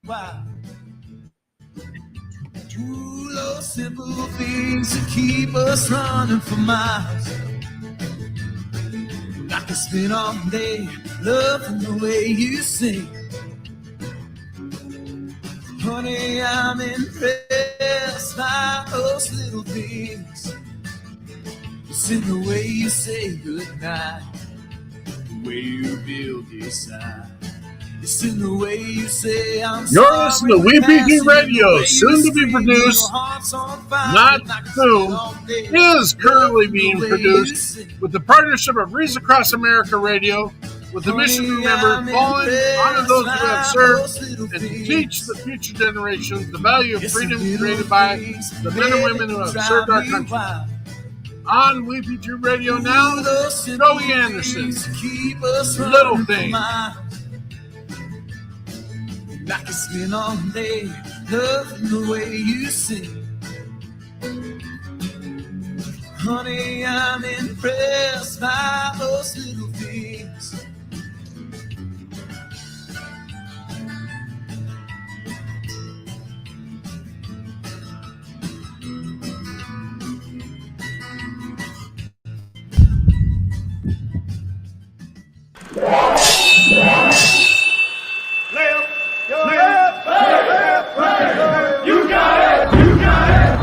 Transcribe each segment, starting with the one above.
Wow. Do those simple things that keep us running for miles. I could spend all day loving the way you sing. Honey, I'm impressed by those little things. It's in the way you say goodnight, the way you build your side. It's in the way you say I'm sorry. You're listening to WeP3 Radio, soon to be produced, not soon, is currently being produced with the partnership of Reads Across America Radio, with the mission to remember, fallen, honor those who have served, and teach the future generations the value of freedom created by the men and women who have served our country. On WeP3 Radio now, Joey Anderson, Little Things. I can spend all day loving the way you sing. Honey, I'm impressed by those little things. You got it! You got it!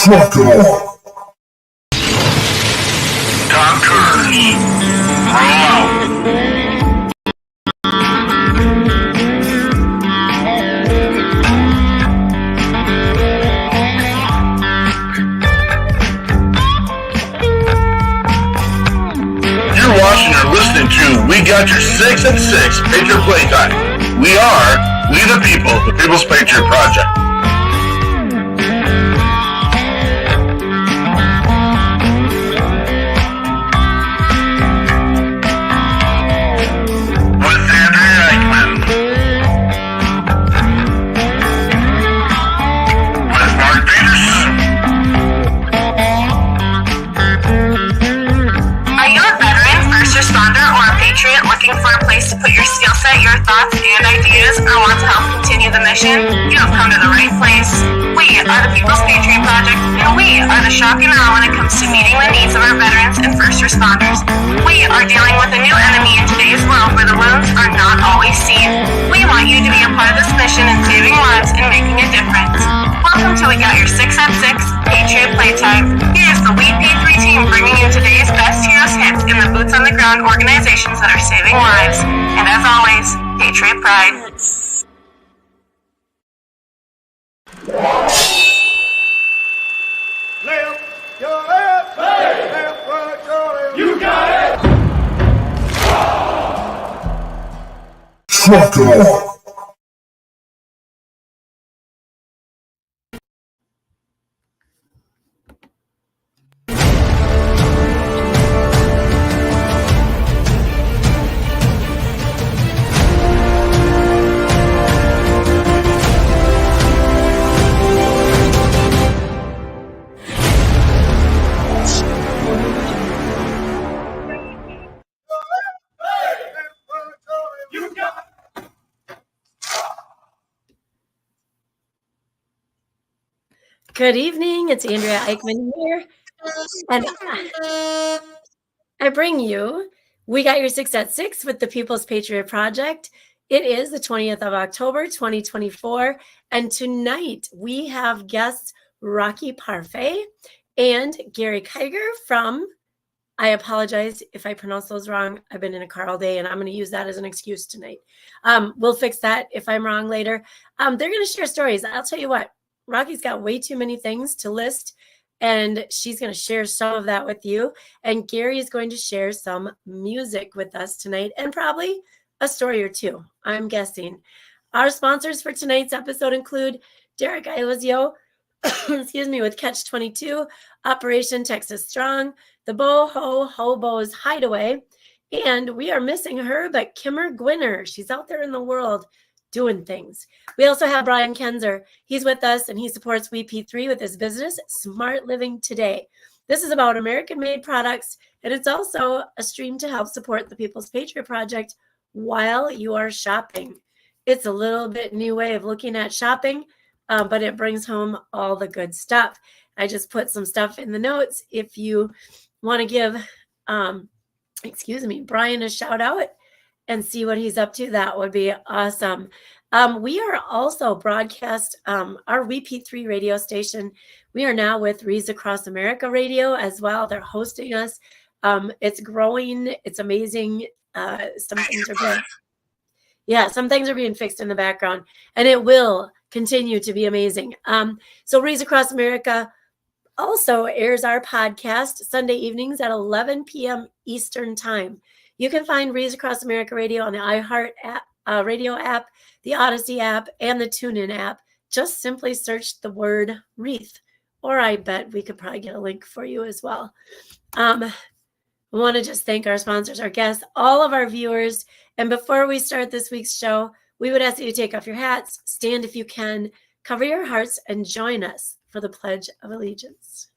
Trucker. Dockers, roll out. You're watching or listening to We Got Your 6 at 6 Patriot Playtime. We the people, the People's Patriot Project. To put your skill set, your thoughts, and ideas, or want to help continue the mission, you have come to the right place. We are the People's Patriot Project, and we are the shock and awe when it comes to meeting the needs of our veterans and first responders. We are dealing with a new enemy in today's world where the wounds are not always seen. We want you to be a part of this mission in saving lives and making a difference. Welcome to We Got Your 6 at 6 Patriot Playtime. Here's the WeP3 team bringing you today's best heroes hits in the boots on the ground organizations that are saving lives. And as always, Patriot Pride. Left, your left, left, right, your left. You got it! Trucker. Good evening. It's Andrea Eichmann here. And I bring you We Got Your 6 at 6 with the People's Patriot Project. It is the 20th of October, 2024. And tonight we have guests Racquel Parfait and Gary Kiger from, I apologize if I pronounce those wrong. I've been in a car all day and I'm going to use that as an excuse tonight. We'll fix that if I'm wrong later. They're going to share stories. I'll tell you what, Rocky's got way too many things to list, and she's going to share some of that with you. And Gary is going to share some music with us tonight and probably a story or two, I'm guessing. Our sponsors for tonight's episode include Derek Iozio, excuse me, with Catch 22, Operation Texas Strong, the Boho Hobos Hideaway, and we are missing her, but Kimmer Gwinner. She's out there in the world doing things. We also have Brian Kenzer. He's with us, and he supports WeP3 with his business, Smart Living Today. This is about American-made products, and it's also a stream to help support the People's Patriot Project while you are shopping. It's a little bit new way of looking at shopping, but it brings home all the good stuff. I just put some stuff in the notes. If you want to give, Brian a shout out and see what he's up to, that would be awesome. We are also broadcast our WeP3 radio station. We are now with Rees Across America Radio as well. They're hosting us. It's growing. It's amazing. Some things are being fixed in the background, and it will continue to be amazing. So Rees Across America also airs our podcast Sunday evenings at 11 p.m. Eastern Time. You can find Rees Across America Radio on the iHeart app, radio app, the Odyssey app, and the TuneIn app. Just simply search the word Wreath, or I bet we could probably get a link for you as well. I want to just thank our sponsors, our guests, all of our viewers. And before we start this week's show, we would ask that you take off your hats, stand if you can, cover your hearts, and join us for the Pledge of Allegiance.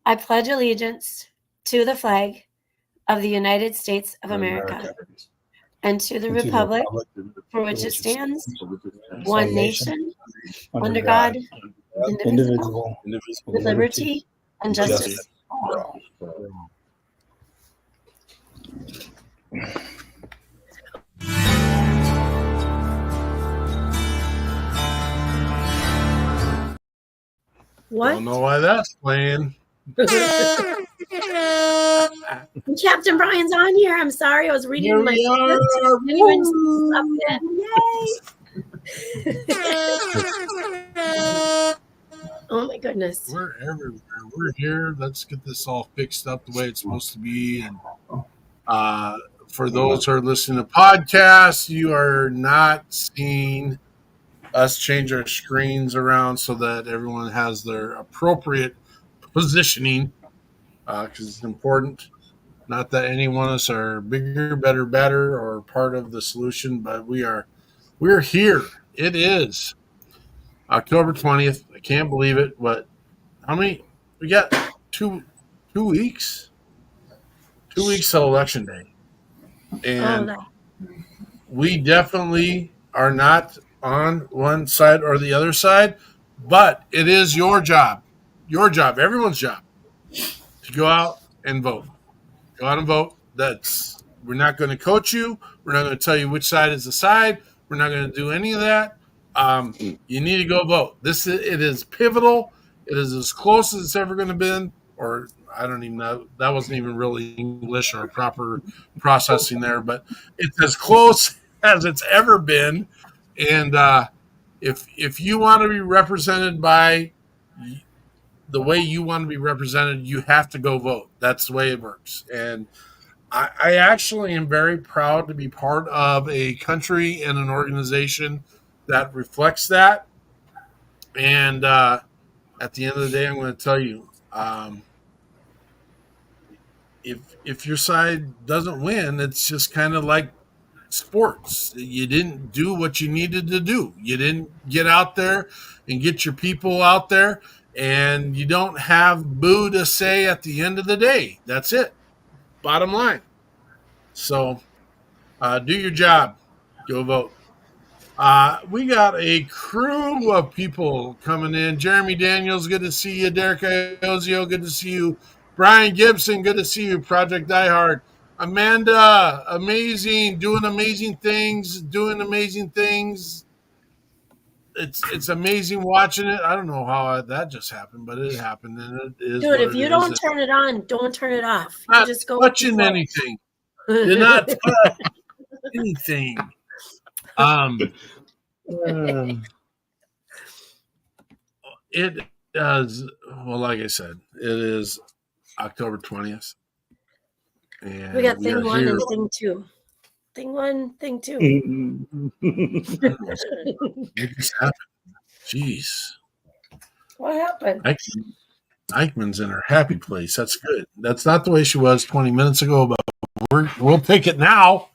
I pledge allegiance to the flag of the United States of America and to the republic for which it stands, one nation, under God, indivisible, with liberty and justice for all. What? Don't know why that's playing. Captain Brian's on here. I'm sorry. I was reading my Yay! Oh my goodness. We're everywhere. We're here. Let's get this all fixed up the way it's supposed to be. And for those who are listening to podcasts, you are not seeing us change our screens around so that everyone has their appropriate positioning, because it's important. Not that any one of us are bigger, better, or part of the solution, but we're here. It is October 20th. I can't believe it. But how many? We got two weeks. 2 weeks till Election Day, and we definitely are not on one side or the other side. But it is your job, everyone's job, to go out and vote. Go out and vote. We're not going to coach you. We're not going to tell you which side is the side. We're not going to do any of that. You need to go vote. It is pivotal. It is as close as it's ever going to be. Or I don't even know. That wasn't even really English or proper processing there, but it's as close as it's ever been. And if you want to be represented by the way you want to be represented, you have to go vote. That's the way it works. And I actually am very proud to be part of a country and an organization that reflects that. And at the end of the day, I'm going to tell you, if your side doesn't win, it's just kind of like sports. You didn't do what you needed to do. You didn't get out there and get your people out there, and you don't have boo to say at the end of the day. That's it. Bottom line. So do your job. Go vote. We got a crew of people coming in. Jeremy Daniels, good to see you. Derek Iozio, good to see you. Brian Gibson, good to see you. Project Diehard. Amanda, amazing, doing amazing things. It's amazing watching it. I don't know how that just happened, but it happened, and it is Dude, what if it you is. don't turn it on, don't turn it off. You Not just go with the touching flow. anything. You're not touching anything. It does. Well, like I said, it is October 20th. And We got thing are one here. and thing two. Thing one, thing two. Make this happen. Jeez. What happened? Eichmann's in her happy place. That's good. That's not the way she was 20 minutes ago, but we'll take it now.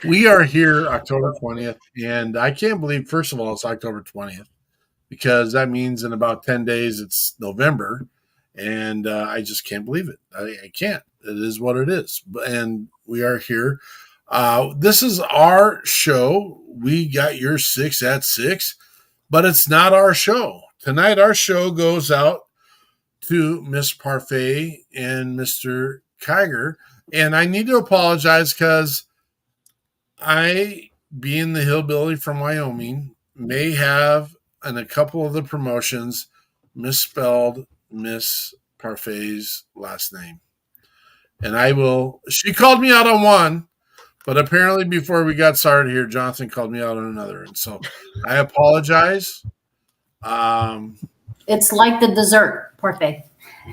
We are here October 20th, and I can't believe, first of all, it's October 20th, because that means in about 10 days it's November, and I just can't believe it. I can't. It is what it is. And we are here. This is our show. We got your 6 at 6, but it's not our show. Tonight, our show goes out to Miss Parfait and Mr. Kiger, and I need to apologize because I, being the hillbilly from Wyoming, may have in a couple of the promotions misspelled Miss Parfait's last name. And she called me out on one, but apparently before we got started here, Jonathan called me out on another. And so I apologize. It's like the dessert, Parfait.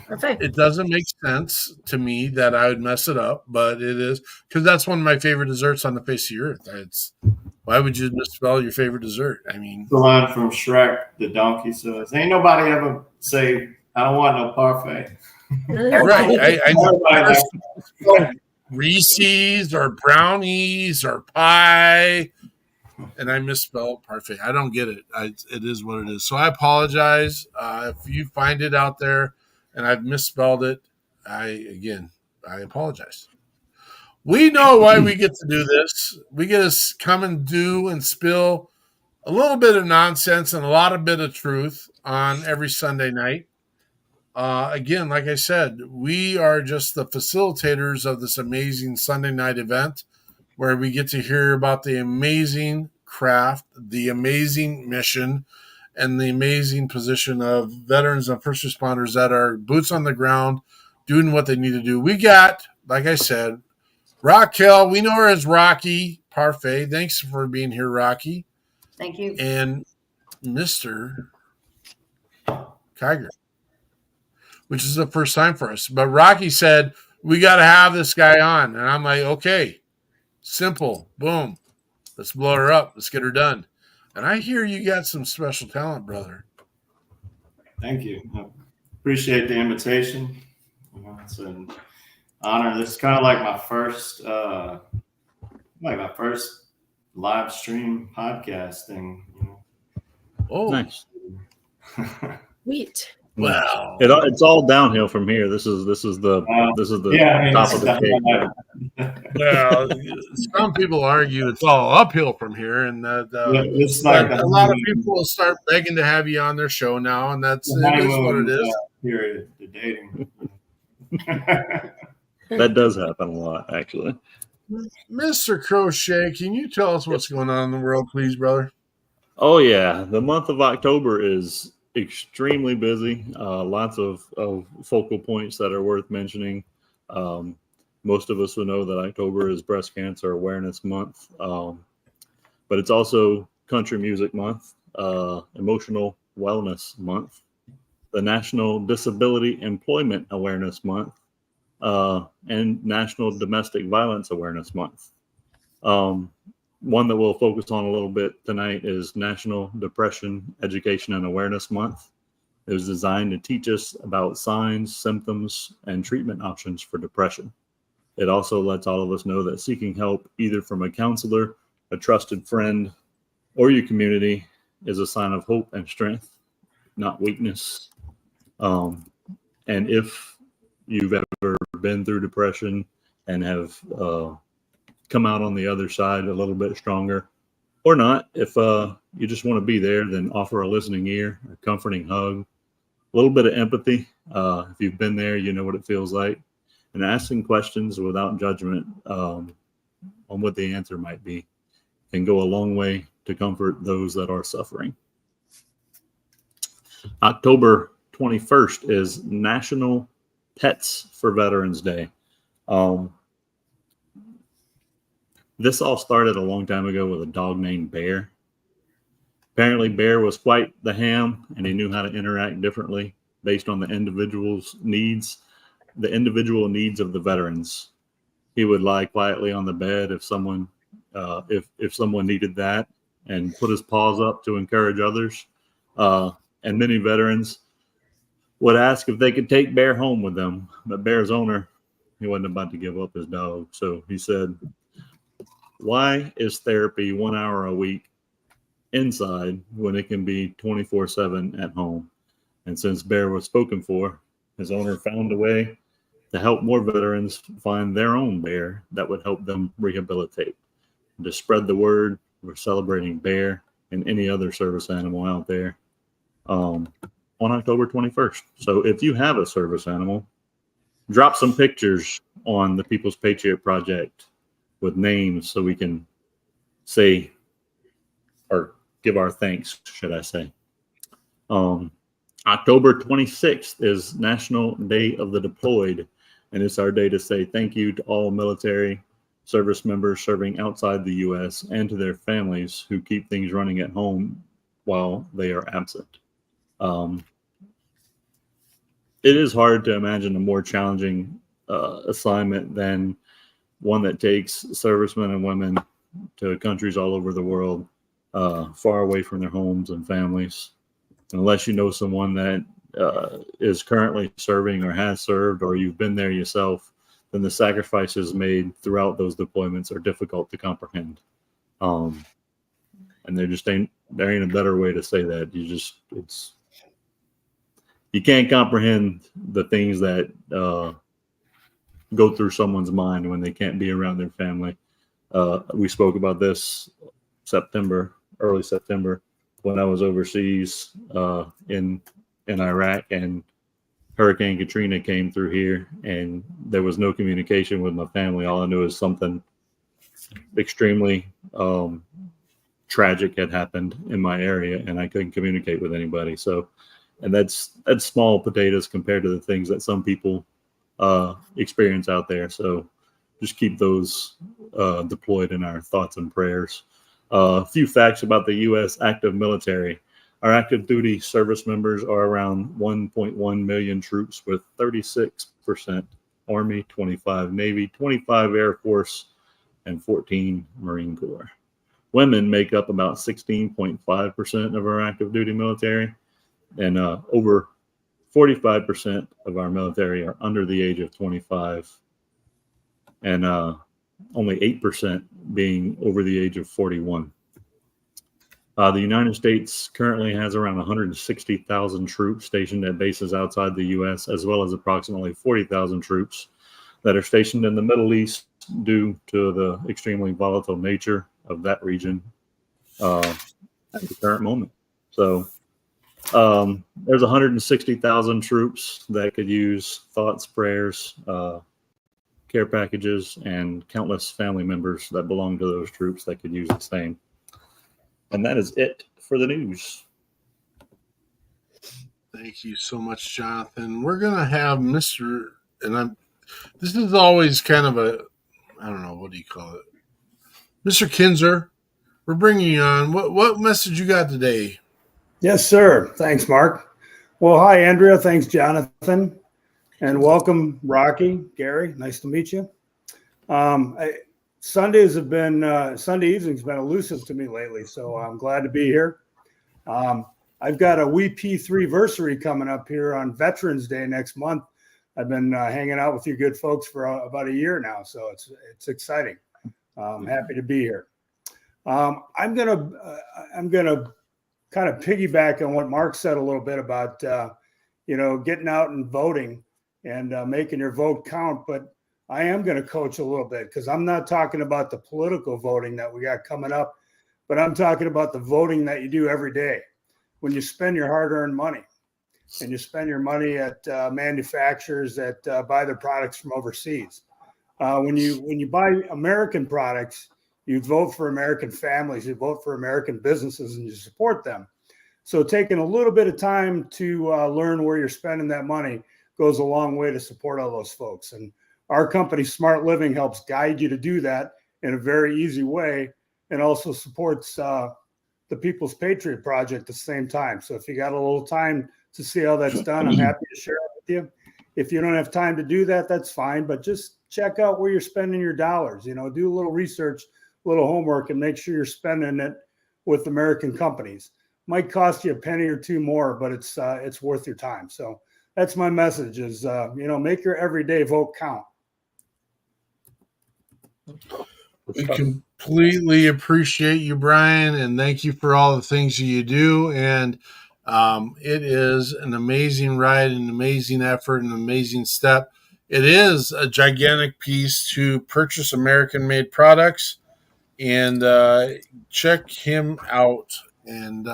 Perfect. It doesn't make sense to me that I would mess it up, but it is because that's one of my favorite desserts on the face of the earth. Why would you misspell your favorite dessert? I mean, the line from Shrek, the donkey says, "Ain't nobody ever say I don't want no parfait." Right? I know Reese's or brownies or pie, and I misspelled parfait. I don't get it. It is what it is. So I apologize if you find it out there and I've misspelled it. I apologize. We know why we get to do this. We get to come and do and spill a little bit of nonsense and a lot of bit of truth on every Sunday night. Again, like I said, we are just the facilitators of this amazing Sunday night event where we get to hear about the amazing craft, the amazing mission, and the amazing position of veterans and first responders that are boots on the ground doing what they need to do. We got, like I said, Racquel. We know her as Rocky Parfait. Thanks for being here, Rocky. Thank you. And Mr. Kiger, which is the first time for us. But Rocky said, we got to have this guy on. And I'm like, okay, simple, boom. Let's blow her up. Let's get her done. And I hear you got some special talent, brother. Thank you. I appreciate the invitation. It's an honor. This is kind of like my first live stream podcasting. Oh, nice. Sweet. Wow. It's all downhill from here. This is the top of the cake. Well, some people argue it's all uphill from here, and that it's like a lot of people will start begging to have you on their show now, and it is what it is. Period. The dating. That does happen a lot, actually. Mr. Crochet, can you tell us what's going on in the world, please, brother? Oh yeah, the month of October is extremely busy. Lots of focal points that are worth mentioning. Most of us will know that October is Breast Cancer Awareness Month, but it's also Country Music Month, Emotional Wellness Month, the National Disability Employment Awareness Month, and National Domestic Violence Awareness Month. One that we'll focus on a little bit tonight is National Depression Education and Awareness Month. It was designed to teach us about signs, symptoms, and treatment options for depression. It also lets all of us know that seeking help either from a counselor, a trusted friend, or your community is a sign of hope and strength, not weakness. And if you've ever been through depression and have come out on the other side a little bit stronger, or not. If you just want to be there, then offer a listening ear, a comforting hug, a little bit of empathy. If you've been there, you know what it feels like. And asking questions without judgment on what the answer might be can go a long way to comfort those that are suffering. October 21st is National Pets for Veterans Day. This all started a long time ago with a dog named Bear. Apparently, Bear was quite the ham, and he knew how to interact differently based on the individual needs of the veterans. He would lie quietly on the bed if someone needed that, and put his paws up to encourage others. And many veterans would ask if they could take Bear home with them. But Bear's owner, he wasn't about to give up his dog. So he said, "Why is therapy 1 hour a week inside when it can be 24/7 at home?" And since Bear was spoken for, his owner found a way to help more veterans find their own bear that would help them rehabilitate. To spread the word, we're celebrating Bear and any other service animal out there on October 21st. So if you have a service animal, drop some pictures on the People's Patriot Project with names so we can say, or give our thanks, should I say. October 26th is National Day of the Deployed, and it's our day to say thank you to all military service members serving outside the U.S. and to their families who keep things running at home while they are absent. It is hard to imagine a more challenging assignment than one that takes servicemen and women to countries all over the world, far away from their homes and families. Unless you know someone that is currently serving or has served, or you've been there yourself, then the sacrifices made throughout those deployments are difficult to comprehend. And there ain't a better way to say that. You can't comprehend the things that go through someone's mind when they can't be around their family. We spoke about this early September, when I was overseas in Iraq, and Hurricane Katrina came through here, and there was no communication with my family. All I knew is something extremely tragic had happened in my area, and I couldn't communicate with anybody. So, and that's small potatoes compared to the things that some people experience out there. So just keep those deployed in our thoughts and prayers. A few facts about the U.S. active military. Our active duty service members are around 1.1 million troops, with 36% Army, 25 Navy, 25 Air Force, and 14 Marine Corps. Women make up about 16.5% of our active duty military, and over 45% of our military are under the age of 25, and only 8% being over the age of 41. The United States currently has around 160,000 troops stationed at bases outside the U.S., as well as approximately 40,000 troops that are stationed in the Middle East due to the extremely volatile nature of that region at the current moment. So there's 160,000 troops that could use thoughts, prayers, care packages, and countless family members that belong to those troops that could use the same. And that is it for the news. Thank you so much, Jonathan. We're going to have this is always kind of I don't know, what do you call it? Mr. Kinzer, we're bringing you on. What message you got today? Yes, sir. Thanks, Mark. Well, hi, Andrea. Thanks, Jonathan. And welcome, Rocky, Gary. Nice to meet you. Sunday evening's been elusive to me lately, so I'm glad to be here. I've got a WeP3 versary coming up here on Veterans Day next month. I've been hanging out with you good folks for about a year now, so it's exciting. I'm happy to be here. I'm gonna kind of piggyback on what Mark said a little bit about getting out and voting and making your vote count. But I am going to coach a little bit because I'm not talking about the political voting that we got coming up, but I'm talking about the voting that you do every day when you spend your hard-earned money and you spend your money at manufacturers that buy their products from overseas. When you buy American products, you vote for American families, you vote for American businesses, and you support them. So taking a little bit of time to learn where you're spending that money goes a long way to support all those folks. And our company, Smart Living, helps guide you to do that in a very easy way, and also supports the People's Patriot Project at the same time. So if you got a little time to see how that's done, I'm happy to share it with you. If you don't have time to do that, that's fine, but just check out where you're spending your dollars. You know, do a little research, a little homework, and make sure you're spending it with American companies. Might cost you a penny or two more, but it's worth your time. So that's my message: is make your everyday vote count. We completely appreciate you, Brian, and thank you for all the things that you do. And it is an amazing ride, an amazing effort, an amazing step. It is a gigantic piece to purchase American-made products, and check him out. And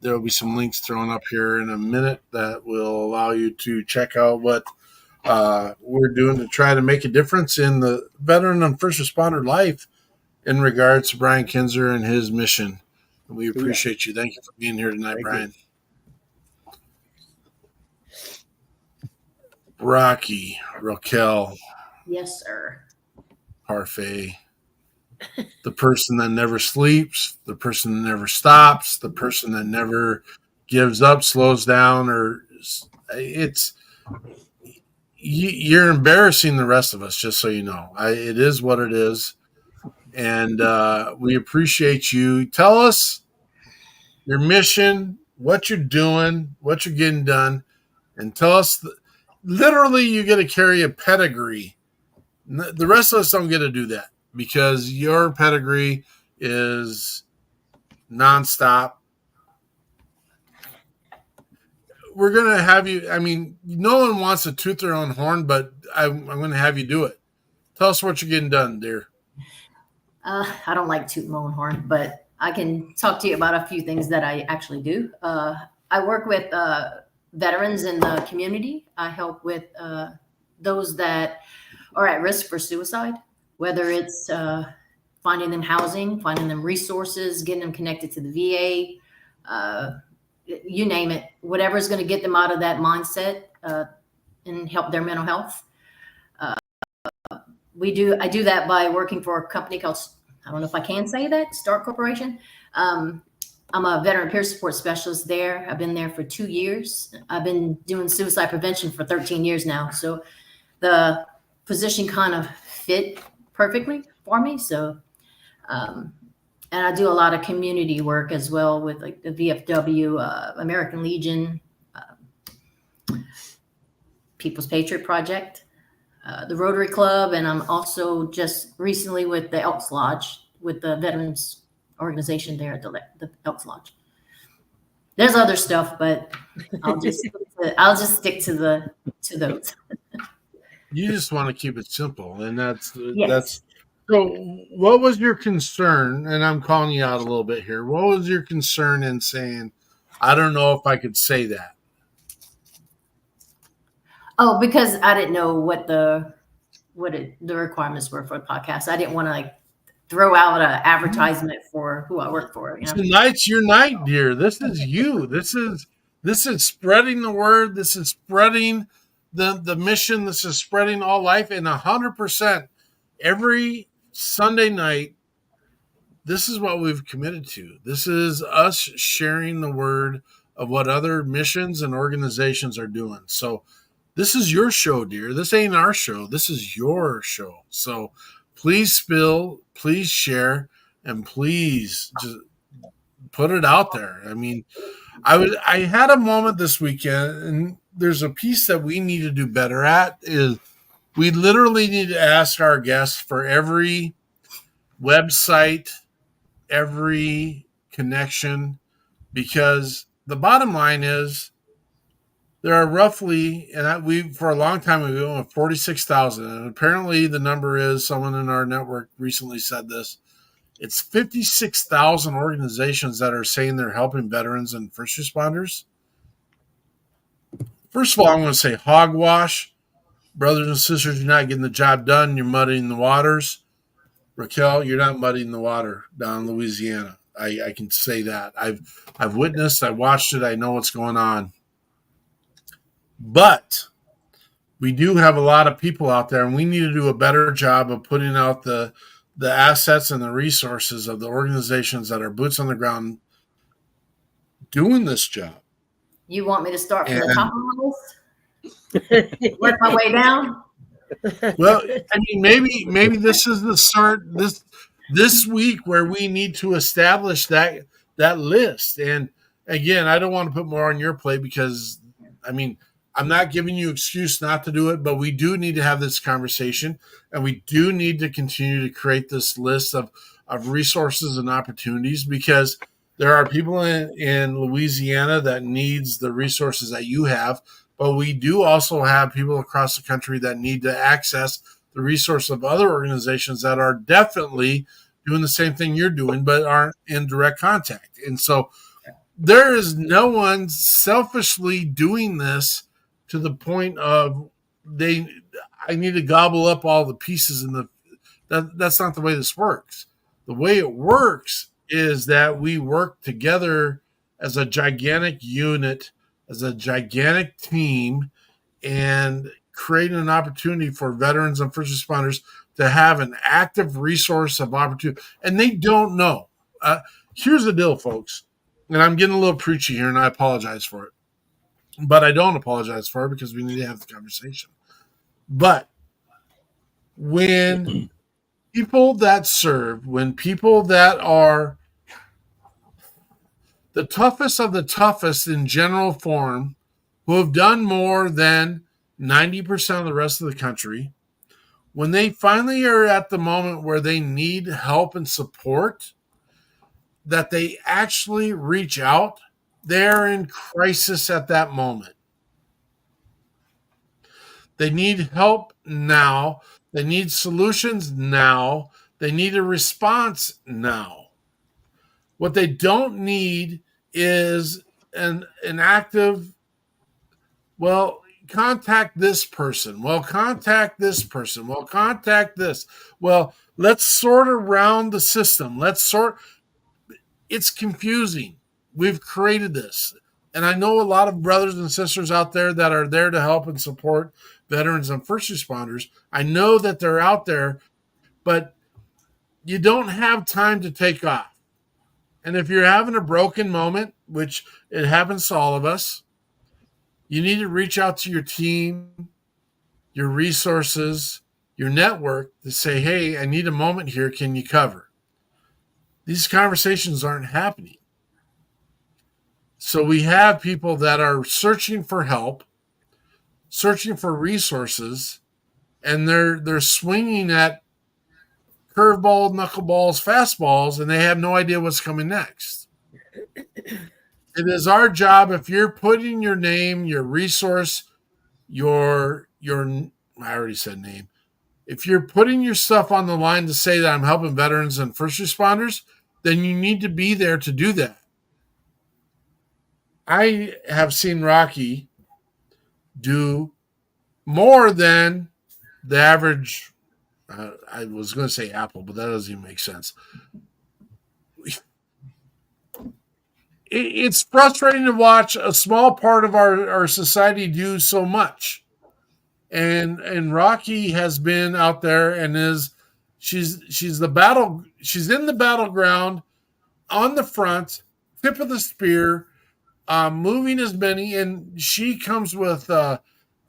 there will be some links thrown up here in a minute that will allow you to check out what we're doing to try to make a difference in the veteran and first responder life in regards to Brian Kinzer and his mission. And we appreciate you. Thank you for being here tonight, Brian. Rocky, Racquel. Yes, sir. Parfait. The person that never sleeps, the person that never stops, the person that never gives up, slows down, or you're embarrassing the rest of us, just so you know. It is what it is. And we appreciate you. Tell us your mission, what you're doing, what you're getting done, and tell us literally you get to carry a pedigree. The rest of us don't get to do that because your pedigree is nonstop. We're going to have you. I mean, no one wants to toot their own horn, but I'm going to have you do it. Tell us what you're getting done, dear. I don't like tooting my own horn, but I can talk to you about a few things that I actually do. I work with veterans in the community. I help with those that are at risk for suicide, whether it's finding them housing, finding them resources, getting them connected to the VA, you name it, whatever's going to get them out of that mindset and help their mental health. I do that by working for a company called, I don't know if I can say that, Start Corporation. I'm a veteran peer support specialist there. I've been there for 2 years. I've been doing suicide prevention for 13 years now. So the position kind of fit perfectly for me. So, and I do a lot of community work as well with like the VFW, American Legion, People's Patriot Project, the Rotary Club, and I'm also just recently with the Elks Lodge, with the veterans organization there at the Elks Lodge. There's other stuff, but I'll just stick to those. You just want to keep it simple, and that's Yes. So. What was your concern? And I'm calling you out a little bit here. What was your concern in saying, "I don't know if I could say that"? Oh, because I didn't know what the requirements were for a podcast. I didn't want to like throw out an advertisement for who I work for. You know? Tonight's your night, dear. This is you. This is spreading the word. This is spreading the mission. This is spreading all life. And 100% every Sunday night, this is what we've committed to. This is us sharing the word of what other missions and organizations are doing. So this is your show, dear. This ain't our show. This is your show. So please spill, please share, and please just put it out there. I mean, I had a moment this weekend, and there's a piece that we need to do better at is we literally need to ask our guests for every website, every connection, because the bottom line is there are roughly, and we for a long time we went with 46,000, and apparently the number is, someone in our network recently said this, it's 56,000 organizations that are saying they're helping veterans and first responders. First of all, I'm going to say hogwash. Brothers and sisters, you're not getting the job done. You're muddying the waters. Racquel, you're not muddying the water down in Louisiana. I can say that. I've witnessed, I watched it, I know what's going on. But we do have a lot of people out there, and we need to do a better job of putting out the assets and the resources of the organizations that are boots on the ground doing this job. You want me to start from the top of the list? Work my way down? Well, I mean, maybe this is the start this week where we need to establish that list. And again, I don't want to put more on your plate because, I mean, I'm not giving you excuse not to do it, but we do need to have this conversation, and we do need to continue to create this list of resources and opportunities, because there are people in Louisiana that needs the resources that you have, but we do also have people across the country that need to access the resource of other organizations that are definitely doing the same thing you're doing, but aren't in direct contact. And so there is no one selfishly doing this to the point of I need to gobble up all the pieces that's not the way this works. The way it works is that we work together as a gigantic unit, as a gigantic team, and create an opportunity for veterans and first responders to have an active resource of opportunity. And they don't know. Here's the deal, folks, and I'm getting a little preachy here, and I apologize for it. But I don't apologize for it because we need to have the conversation. But when people that serve, when people that are the toughest of the toughest in general form, who have done more than 90% of the rest of the country, when they finally are at the moment where they need help and support, that they actually reach out, they're in crisis at that moment. They need help now. They need solutions now. They need a response now. What they don't need is an active, well, contact this person. Well, contact this person. Well, contact this. Well, let's sort around the system. It's confusing. We've created this. And I know a lot of brothers and sisters out there that are there to help and support veterans and first responders. I know that they're out there, but you don't have time to take off. And if you're having a broken moment, which it happens to all of us, you need to reach out to your team, your resources, your network to say, hey, I need a moment here. Can you cover? These conversations aren't happening. So we have people that are searching for help, searching for resources, and they're swinging at curveball, knuckleballs, fastballs, and they have no idea what's coming next. It is our job, if you're putting your name, your resource, your I already said name. If you're putting your stuff on the line to say that I'm helping veterans and first responders, then you need to be there to do that. I have seen Rocky do more than the average, I was going to say Apple, but that doesn't even make sense. It's frustrating to watch a small part of our society do so much. And Rocky has been out there and she's in the battleground, on the front, tip of the spear, moving as many, and she comes with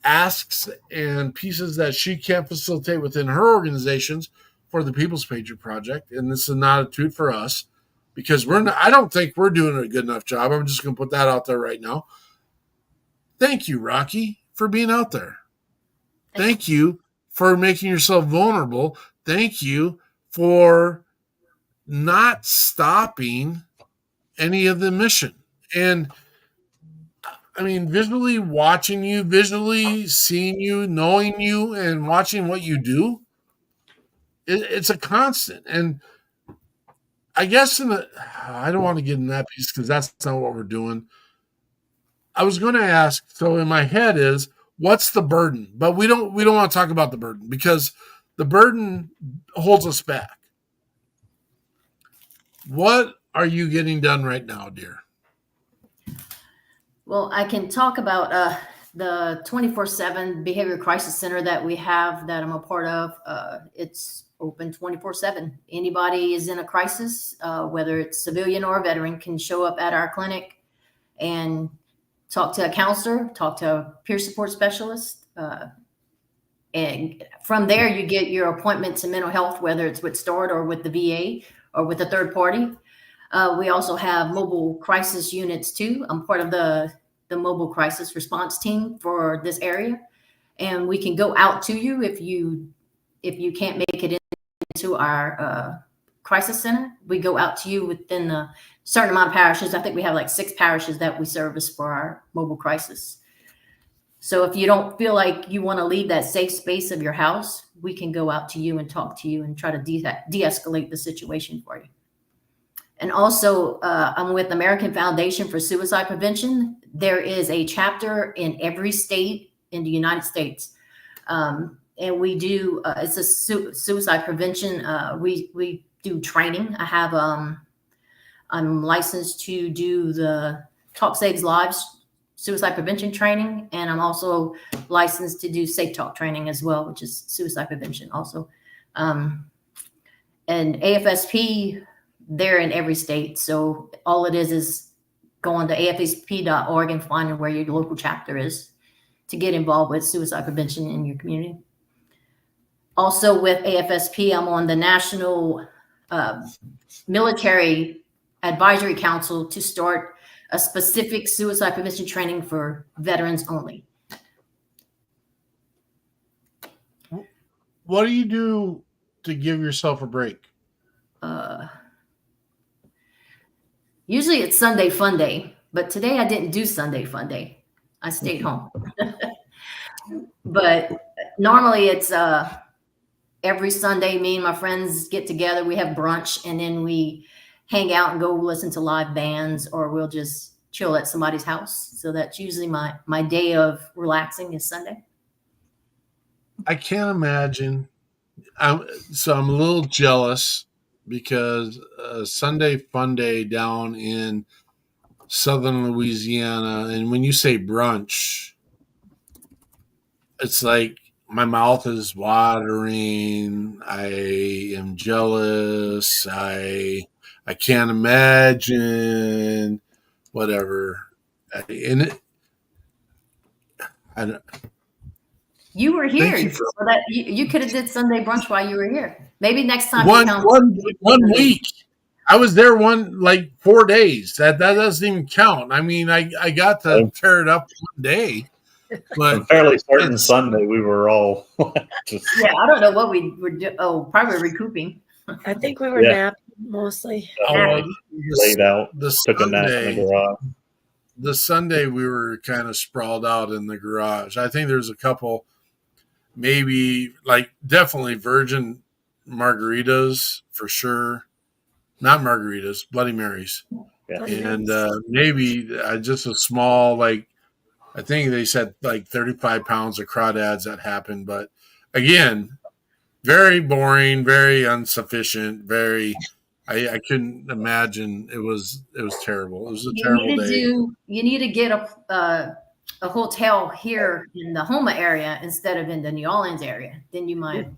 asks and pieces that she can't facilitate within her organizations for the People's Patriot Project. And this is not a toot for us, because I don't think we're doing a good enough job. I'm just going to put that out there right now. Thank you, Rocky, for being out there. Thank you for making yourself vulnerable. Thank you for not stopping any of the mission. And I mean, visually watching you, visually seeing you, knowing you, and watching what you do, it's a constant. And I guess I don't want to get in that piece because that's not what we're doing. I was going to ask, so in my head is, what's the burden? But we don't want to talk about the burden because the burden holds us back. What are you getting done right now, dear? Well, I can talk about the 24/7 Behavior Crisis Center that we have that I'm a part of. It's open 24/7. Anybody is in a crisis, whether it's civilian or a veteran, can show up at our clinic and talk to a counselor, talk to a peer support specialist. And from there, you get your appointment to mental health, whether it's with START or with the VA or with a third party. We also have mobile crisis units too. I'm part of the mobile crisis response team for this area. And we can go out to you if you can't make it into our crisis center. We go out to you within a certain amount of parishes. I think we have like 6 parishes that we service for our mobile crisis. So if you don't feel like you want to leave that safe space of your house, we can go out to you and talk to you and try to de-escalate the situation for you. And also, I'm with American Foundation for Suicide Prevention. There is a chapter in every state in the United States. And we do, it's a suicide prevention. We do training. I'm licensed to do the Talk Saves Lives suicide prevention training. And I'm also licensed to do Safe Talk training as well, which is suicide prevention also. And AFSP, they're in every state. So all it is going to afsp.org and finding where your local chapter is to get involved with suicide prevention in your community. Also with AFSP, I'm on the National Military Advisory Council to start a specific suicide prevention training for veterans only. What do you do to give yourself a break? Usually it's Sunday fun day, but today I didn't do Sunday fun day. I stayed home. But normally it's every Sunday, me and my friends get together, we have brunch, and then we hang out and go listen to live bands, or we'll just chill at somebody's house. So that's usually my day of relaxing is Sunday. I can't imagine. So I'm a little jealous because Sunday fun day down in southern Louisiana, and when you say brunch, it's like my mouth is watering. I am jealous. I can't imagine whatever. You were here, you so that you could have did Sunday brunch while you were here. Maybe next time. One week. I was there 4 days. That doesn't even count. I mean, I got to tear it up one day. But I'm fairly certain Sunday we were all just. Yeah, I don't know what we were doing. Oh, probably recouping. I think we were napping mostly. Laid out, took a nap in the garage. The Sunday we were kind of sprawled out in the garage. I think there's a couple, maybe definitely virgin margaritas for sure. Not margaritas, Bloody Marys. Yeah. And maybe just a small, I think they said 35 pounds of crawdads that happened. But again, very boring, very insufficient, I couldn't imagine. It was terrible. It was a terrible day. You need to get a hotel here in the Houma area instead of in the New Orleans area. Then you might,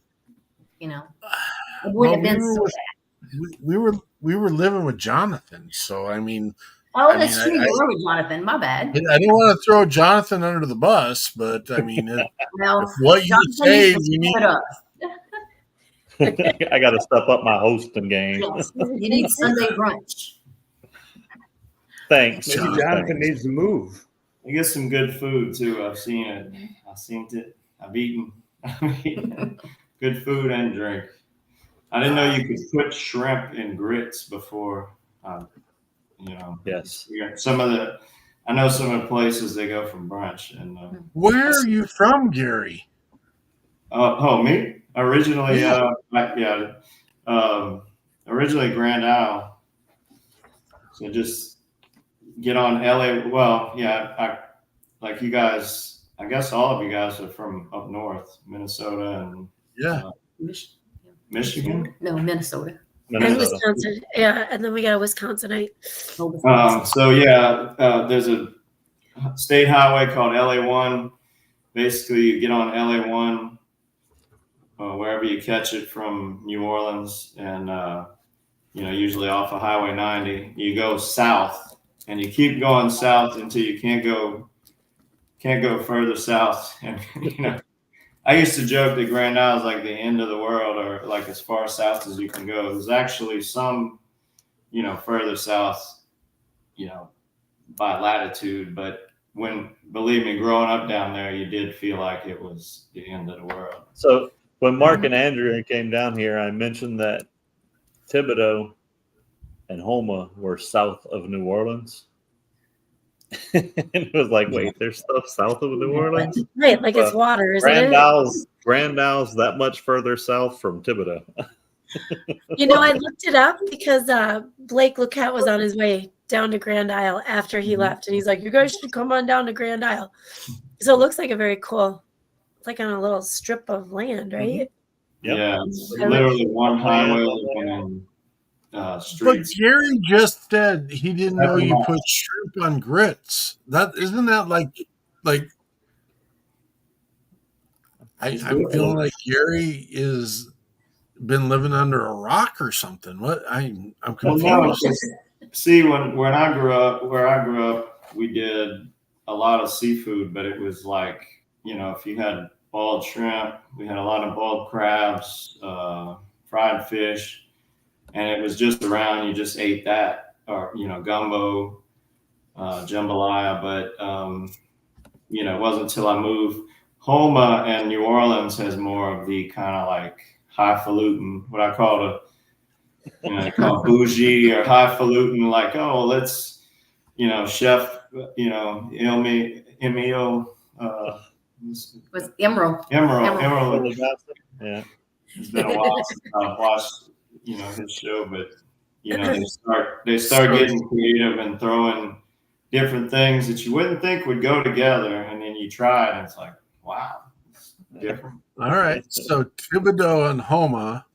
it wouldn't have been so bad. We were living with Jonathan, so I mean. Oh, that's true. You were with Jonathan. My bad. I didn't want to throw Jonathan under the bus, but I mean, if what you say, you need. I got to step up my hosting game. Yes. You need Sunday brunch. Thanks. Maybe Jonathan needs to move. You get some good food too. I've seen it. I've eaten good food and drink. I didn't know you could put shrimp in grits before. Yes. Some of the I know some of the places they go for brunch. And Where are you from, Gary? Me? Originally, originally Grand Isle. So just get on LA. Well, yeah, like you guys, I guess all of you guys are from up north, Minnesota and Michigan. No, Minnesota. And Wisconsin. Yeah, and then we got a Wisconsinite. There's a state highway called LA1. Basically, you get on LA1 wherever you catch it from New Orleans, and usually off of Highway 90. You go south, and you keep going south until you can't go further south. And I used to joke that Grand Isle is like the end of the world, or like as far south as you can go. There's actually some, further south, by latitude. But believe me, growing up down there, you did feel like it was the end of the world. So when Mark and Andrew came down here, I mentioned that Thibodaux and Houma were south of New Orleans. And it was like, wait, there's stuff south of New Orleans? Right, like it's water, isn't it? Grand Isle's that much further south from Thibodaux. I looked it up because Blake Luquette was on his way down to Grand Isle after he left. And he's like, you guys should come on down to Grand Isle. So it looks like a very cool, it's like on a little strip of land, right? Yep. Yeah, it's literally one highway and streets. But Gary just said he didn't know you put shrimp on grits. Isn't that like I'm feeling like Gary is been living under a rock or something. What I'm confused. Well, no, see, when I grew up, we did a lot of seafood, but it was like, if you had boiled shrimp, we had a lot of boiled crabs, fried fish, and it was just around, you just ate that, or, gumbo, jambalaya. But, it wasn't until I moved. Houma and New Orleans has more of the kind of like highfalutin, what I call call bougie or highfalutin, like, oh, let's, chef, Emil, was Emerald. Yeah. It's been a while since I've watched, his show, but, they start getting creative and throwing different things that you wouldn't think would go together. And then you try it and it's like, wow, it's different. All right. So Thibodaux and Houma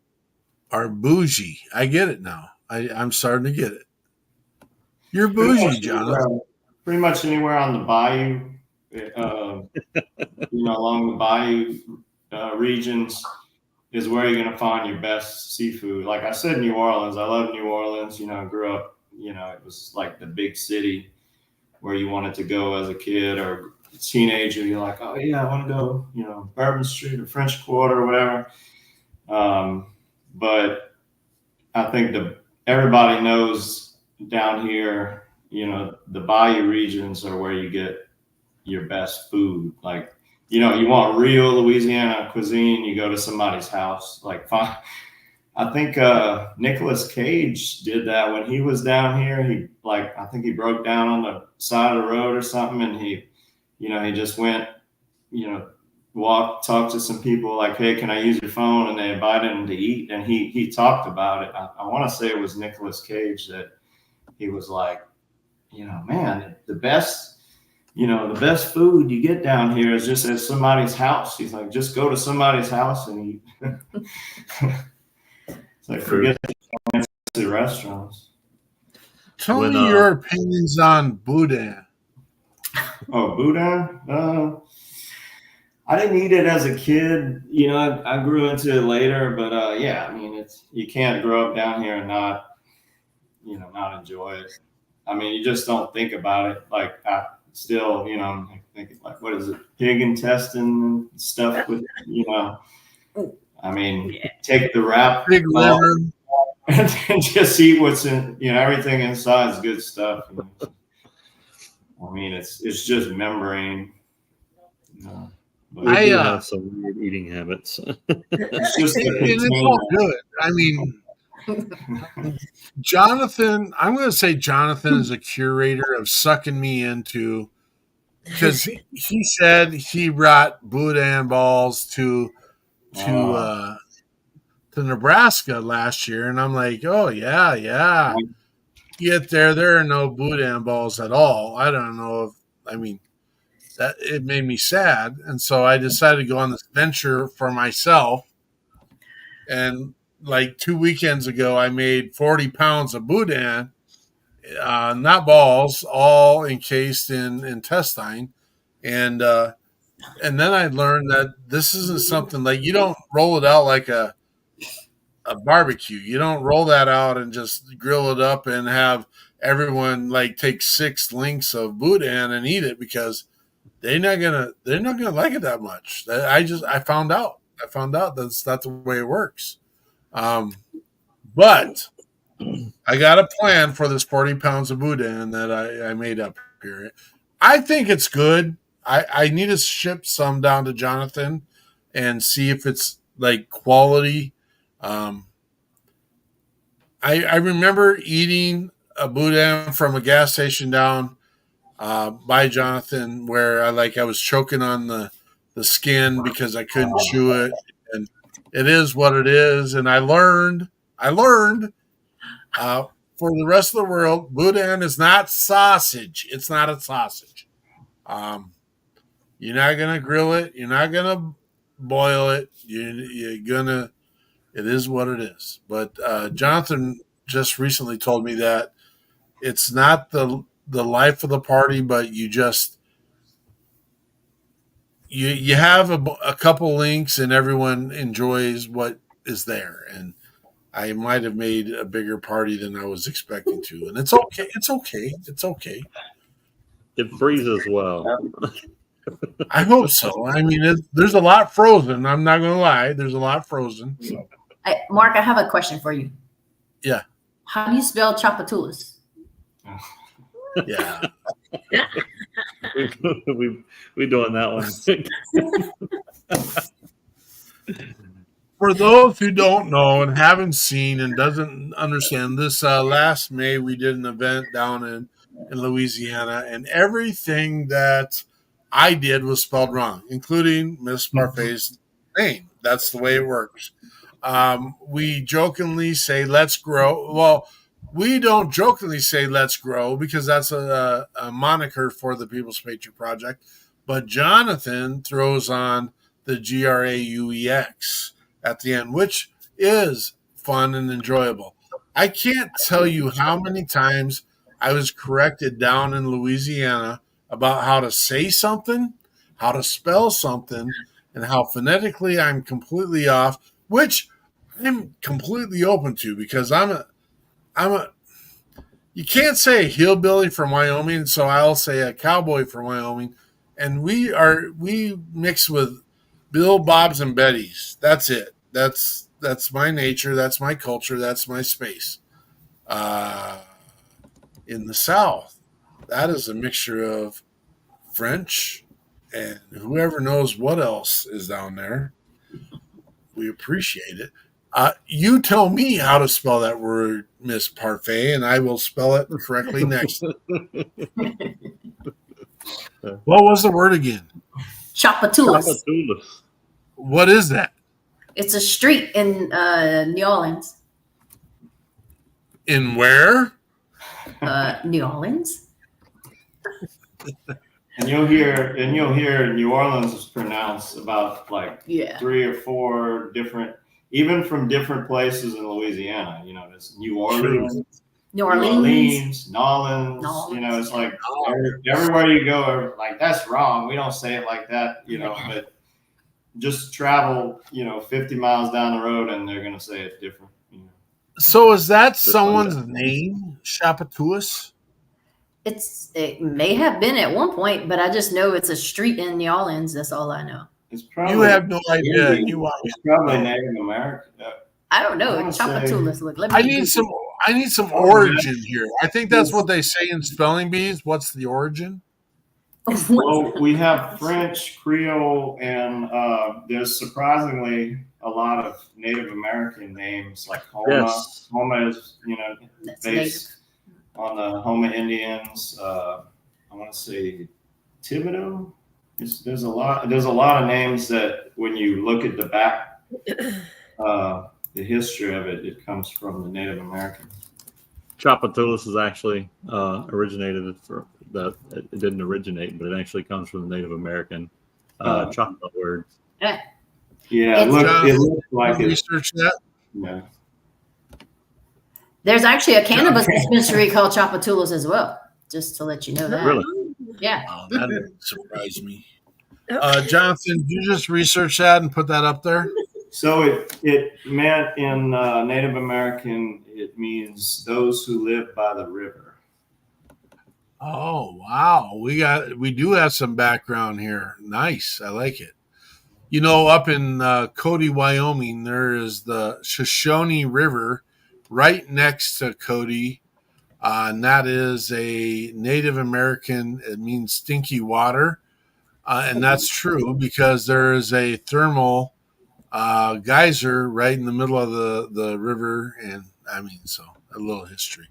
are bougie. I get it now. I'm starting to get it. You're bougie, John. Pretty much anywhere on the bayou, along the bayou regions is where you're going to find your best seafood. Like I said, New Orleans. I love New Orleans. I grew up, it was like the big city where you wanted to go as a kid or a teenager. You're like, oh, yeah, I want to go, Bourbon Street or French Quarter or whatever. But I think everybody knows down here, the bayou regions are where you get your best food. Like, you want real Louisiana cuisine, you go to somebody's house. Like, fine. I think Nicolas Cage did that when he was down here. I think he broke down on the side of the road or something, and he just went, talked to some people like, hey, can I use your phone? And they invited him to eat, and he talked about it. I want to say it was Nicolas Cage that he was like, man, the best food you get down here is just at somebody's house. He's like, just go to somebody's house and eat. It's like, forget the restaurants. Tell me your opinions on boudin. Oh, boudin? I didn't eat it as a kid. I grew into it later, but you can't grow up down here and not enjoy it. I mean, you just don't think about it. Like, still, I'm thinking like, what is it? Pig intestine and stuff with, take the wrap pig liver and just eat what's in, everything inside is good stuff. It's just membrane. I have some weird eating habits. It's just it's all good. Jonathan, I'm going to say Jonathan is a curator of sucking me into, because he said he brought boudin balls to Nebraska last year, and I'm like, oh yeah. Get there are no boudin balls at all. I don't know if that it made me sad, and so I decided to go on this venture for myself. And like 2 weekends ago, I made 40 pounds of boudin, not balls, all encased in intestine, and then I learned that this isn't something like you don't roll it out like a barbecue. You don't roll that out and just grill it up and have everyone like take 6 links of boudin and eat it, because they're not gonna like it that much. I found out that's not the way it works. But I got a plan for this 40 pounds of boudin that I made up here. I think it's good. I need to ship some down to Jonathan and see if it's like quality. I remember eating a boudin from a gas station down by Jonathan where I was choking on the skin because I couldn't chew it, and it is what it is. And I learned for the rest of the world, boudin is not sausage. It's not a sausage. You're not gonna grill it. You're not gonna boil it. You're gonna. It is what it is. But Jonathan just recently told me that it's not the life of the party, but you have a couple links and everyone enjoys what is there. And I might have made a bigger party than I was expecting to, and it's okay. It's okay. It freezes well. I hope so. There's a lot frozen. I'm not going to lie. There's a lot frozen. So. Mark, I have a question for you. Yeah. How do you spell Chapatulas? Yeah. we doing that one. For those who don't know and haven't seen and doesn't understand, this last May we did an event down in Louisiana, and everything that I did was spelled wrong, including Miss Parfait's name. That's the way it works. We jokingly say "Let's grow." Well, we don't jokingly say "Let's grow" because that's a moniker for the People's Patriot Project. But Jonathan throws on the GRAUEX at the end, which is fun and enjoyable. I can't tell you how many times I was corrected down in Louisiana about how to say something, how to spell something, and how phonetically I'm completely off, which I'm completely open to because you can't say a hillbilly from Wyoming, so I'll say a cowboy from Wyoming. And we mix with Bill, Bob's, and Betty's. That's it. That's my nature. That's my culture. That's my space. In the South, that is a mixture of French and whoever knows what else is down there. We appreciate it. You tell me how to spell that word, Miss Parfait, and I will spell it correctly next. What was the word again? Chapatulas. What is that? It's a street in New Orleans. In where? New Orleans. And you'll hear New Orleans is pronounced about 3 or 4 different, even from different places in Louisiana. It's New Orleans. New Orleans. Nolans. It's like everywhere you go, that's wrong. We don't say it like that, but just travel, 50 miles down the road and they're going to say it different. So is that someone's name, Chapatulas? It may have been at one point, but I just know it's a street in New Orleans. That's all I know. It's probably you have no idea. It's probably Native American. I don't know. Chapatulas. Look, I need some origin here. I think that's what they say in spelling bees. What's the origin? Well, we have French, Creole, and there's surprisingly a lot of Native American names like Homa. Yes. Homa is, That's based on the Homa Indians. I want to say Thibodeau. There's a lot of names that when you look at the history of it, it comes from the Native Americans. Tchoupitoulas is actually originated for that. It didn't originate, but it actually comes from the Native American Choctaw word. Yeah, It looks like it. Research that. Yeah. There's actually a cannabis dispensary called Tchoupitoulas as well, just to let you know that. Really? Yeah. Oh, that didn't surprise me. Jonathan, did you just research that and put that up there? So it meant in Native American, it means those who live by the river. Oh, wow. We do have some background here. Nice. I like it. Up in Cody, Wyoming, there is the Shoshone River right next to Cody. And that is a Native American, it means stinky water. And that's true because there is a thermal geyser right in the middle of the river. And so a little history.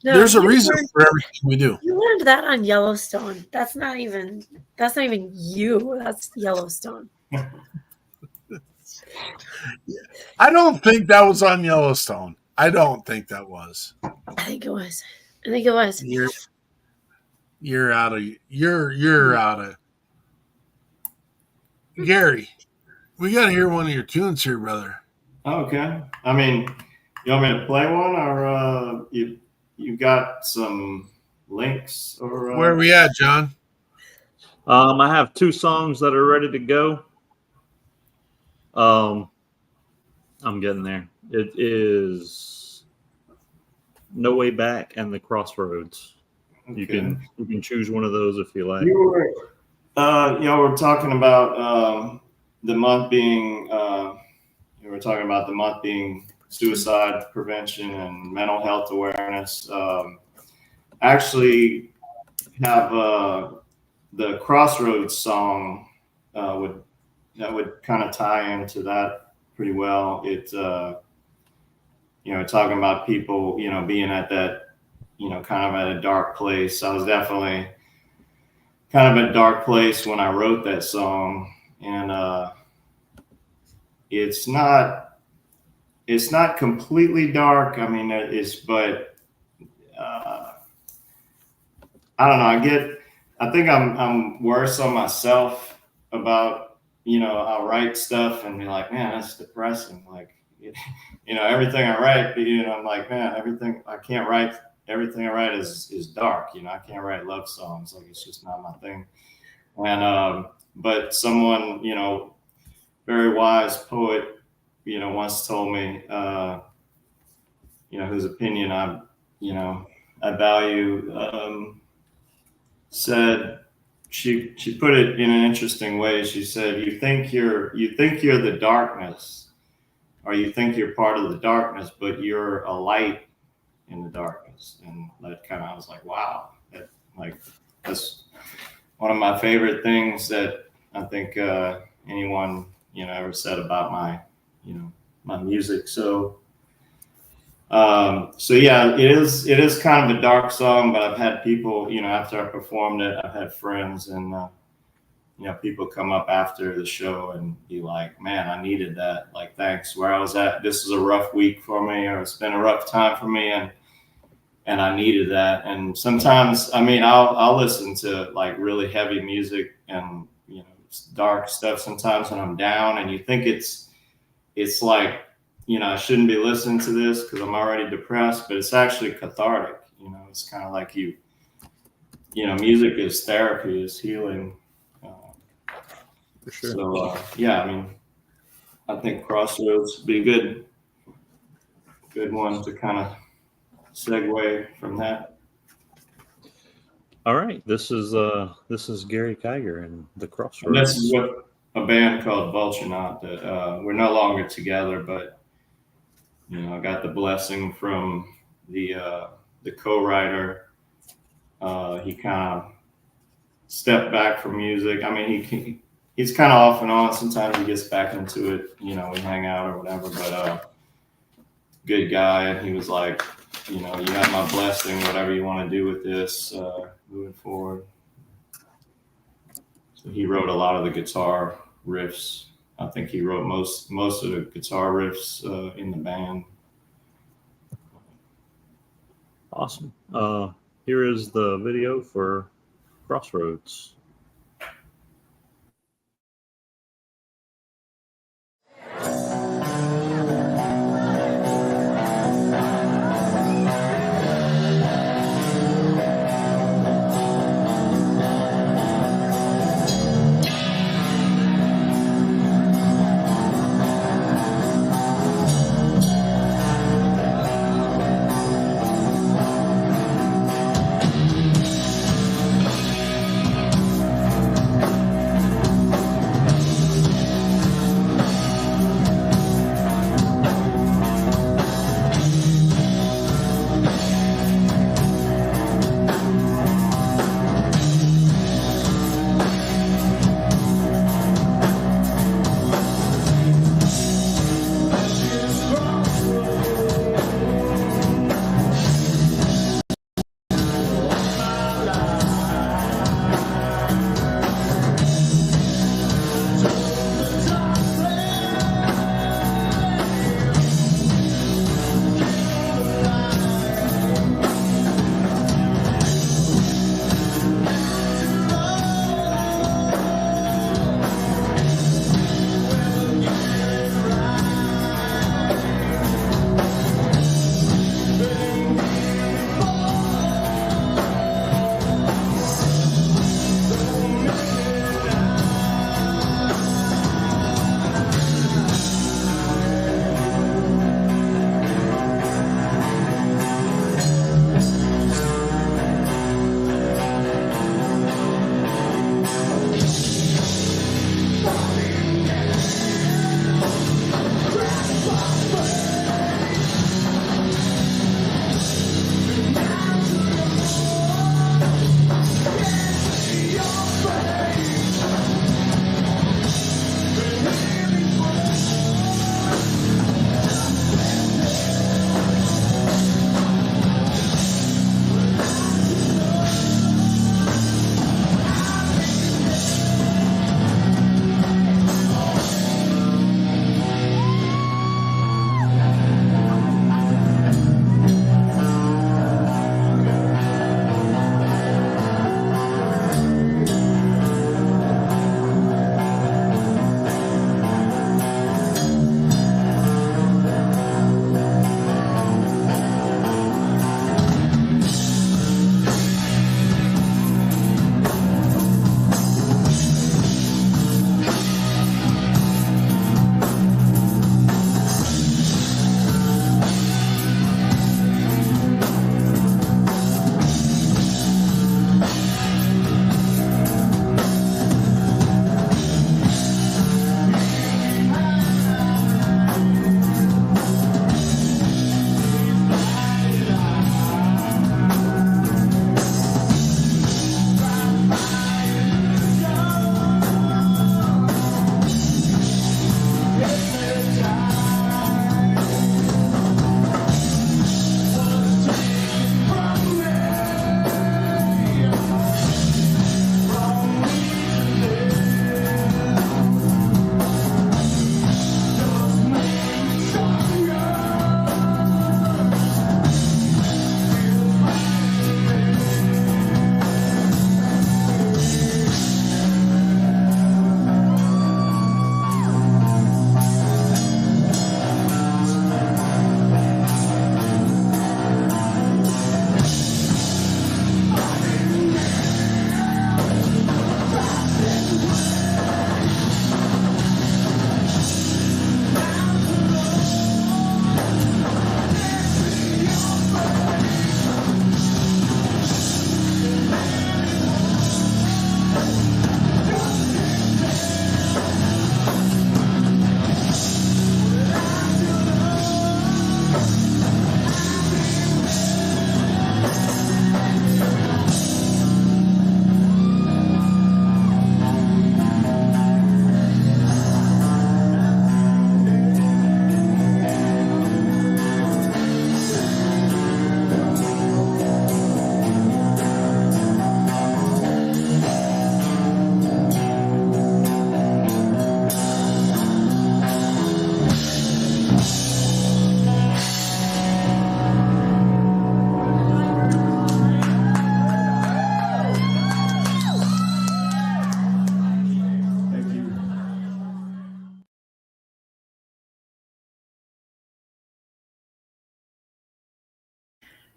No, There's a reason for everything we do. You learned that on Yellowstone. That's not even you. That's Yellowstone. I don't think that was on Yellowstone. I don't think that was. I think it was. You're out of Gary. We got to hear one of your tunes here, brother. Okay. I mean, you want me to play one, or you got some links, or where are we at, John? I have 2 songs that are ready to go. I'm getting there. It is No Way Back and The Crossroads. Okay. You can choose one of those if you like. We're talking about the month being we're talking about the month being suicide prevention and mental health awareness. Actually have the Crossroads song would kind of tie into that pretty well. It talking about people being at that kind of at a dark place. I was definitely kind of a dark place when I wrote that song, and it's not completely dark. I mean, but I don't know. I think I'm worse on myself about I'll write stuff and be like, man, that's depressing. Like, everything I write, I'm like, man, everything I write is dark. I can't write love songs. Like, it's just not my thing. And but someone, very wise poet, once told me, whose opinion I value, said she put it in an interesting way. She said, you think you're the darkness, or you think you're part of the darkness, but you're a light in the darkness. And that I was like, wow, that's one of my favorite things that I think anyone ever said about my my music. So yeah, it is kind of a dark song, but I've had people, after I performed it, I've had friends and people come up after the show and be like, man, I needed that. Like, thanks. Where I was at, this is a rough week for me, or it's been a rough time for me, and I needed that. And sometimes, I'll listen to like really heavy music and dark stuff sometimes when I'm down, and you think it's like, I shouldn't be listening to this because I'm already depressed, but it's actually cathartic. It's kind of like music is therapy, is healing. For sure. So yeah, I think Crossroads would be a good one to kind of segue from that. All right, this is Gary Kiger and The Crossroads. And this is with a band called Vulturenaut that we're no longer together, but I got the blessing from the co-writer. He kind of stepped back from music. he's kind of off and on. Sometimes he gets back into it. You know, we hang out or whatever. But good guy, and he was like, you know, you have my blessing. Whatever you want to do with this, moving forward. So he wrote a lot of the guitar riffs. I think he wrote most of the guitar riffs in the band. Awesome. Here is the video for Crossroads.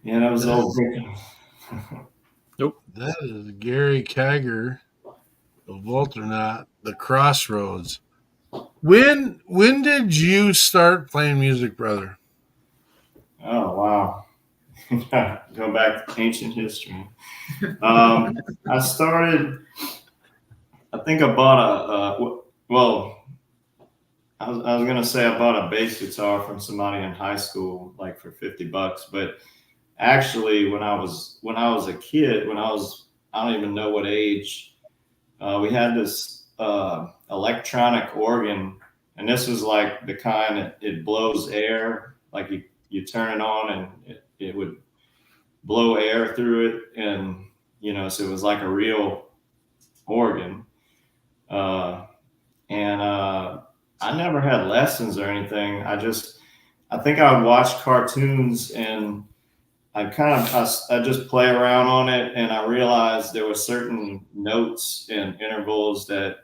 Yeah, that was old. Nope. That is Gary Kagger of Walternaut, The Crossroads. When did you start playing music, brother? Oh, wow. Go back to ancient history. I started, I think I bought I was going to say I bought a bass guitar from somebody in high school, like for $50, but actually when I was a kid, I don't even know what age, we had this electronic organ, and this was like the kind that it blows air, like you turn it on and it would blow air through it, and so it was like a real organ. And I never had lessons or anything. I think I would watch cartoons, and I just play around on it, and I realized there were certain notes and intervals that,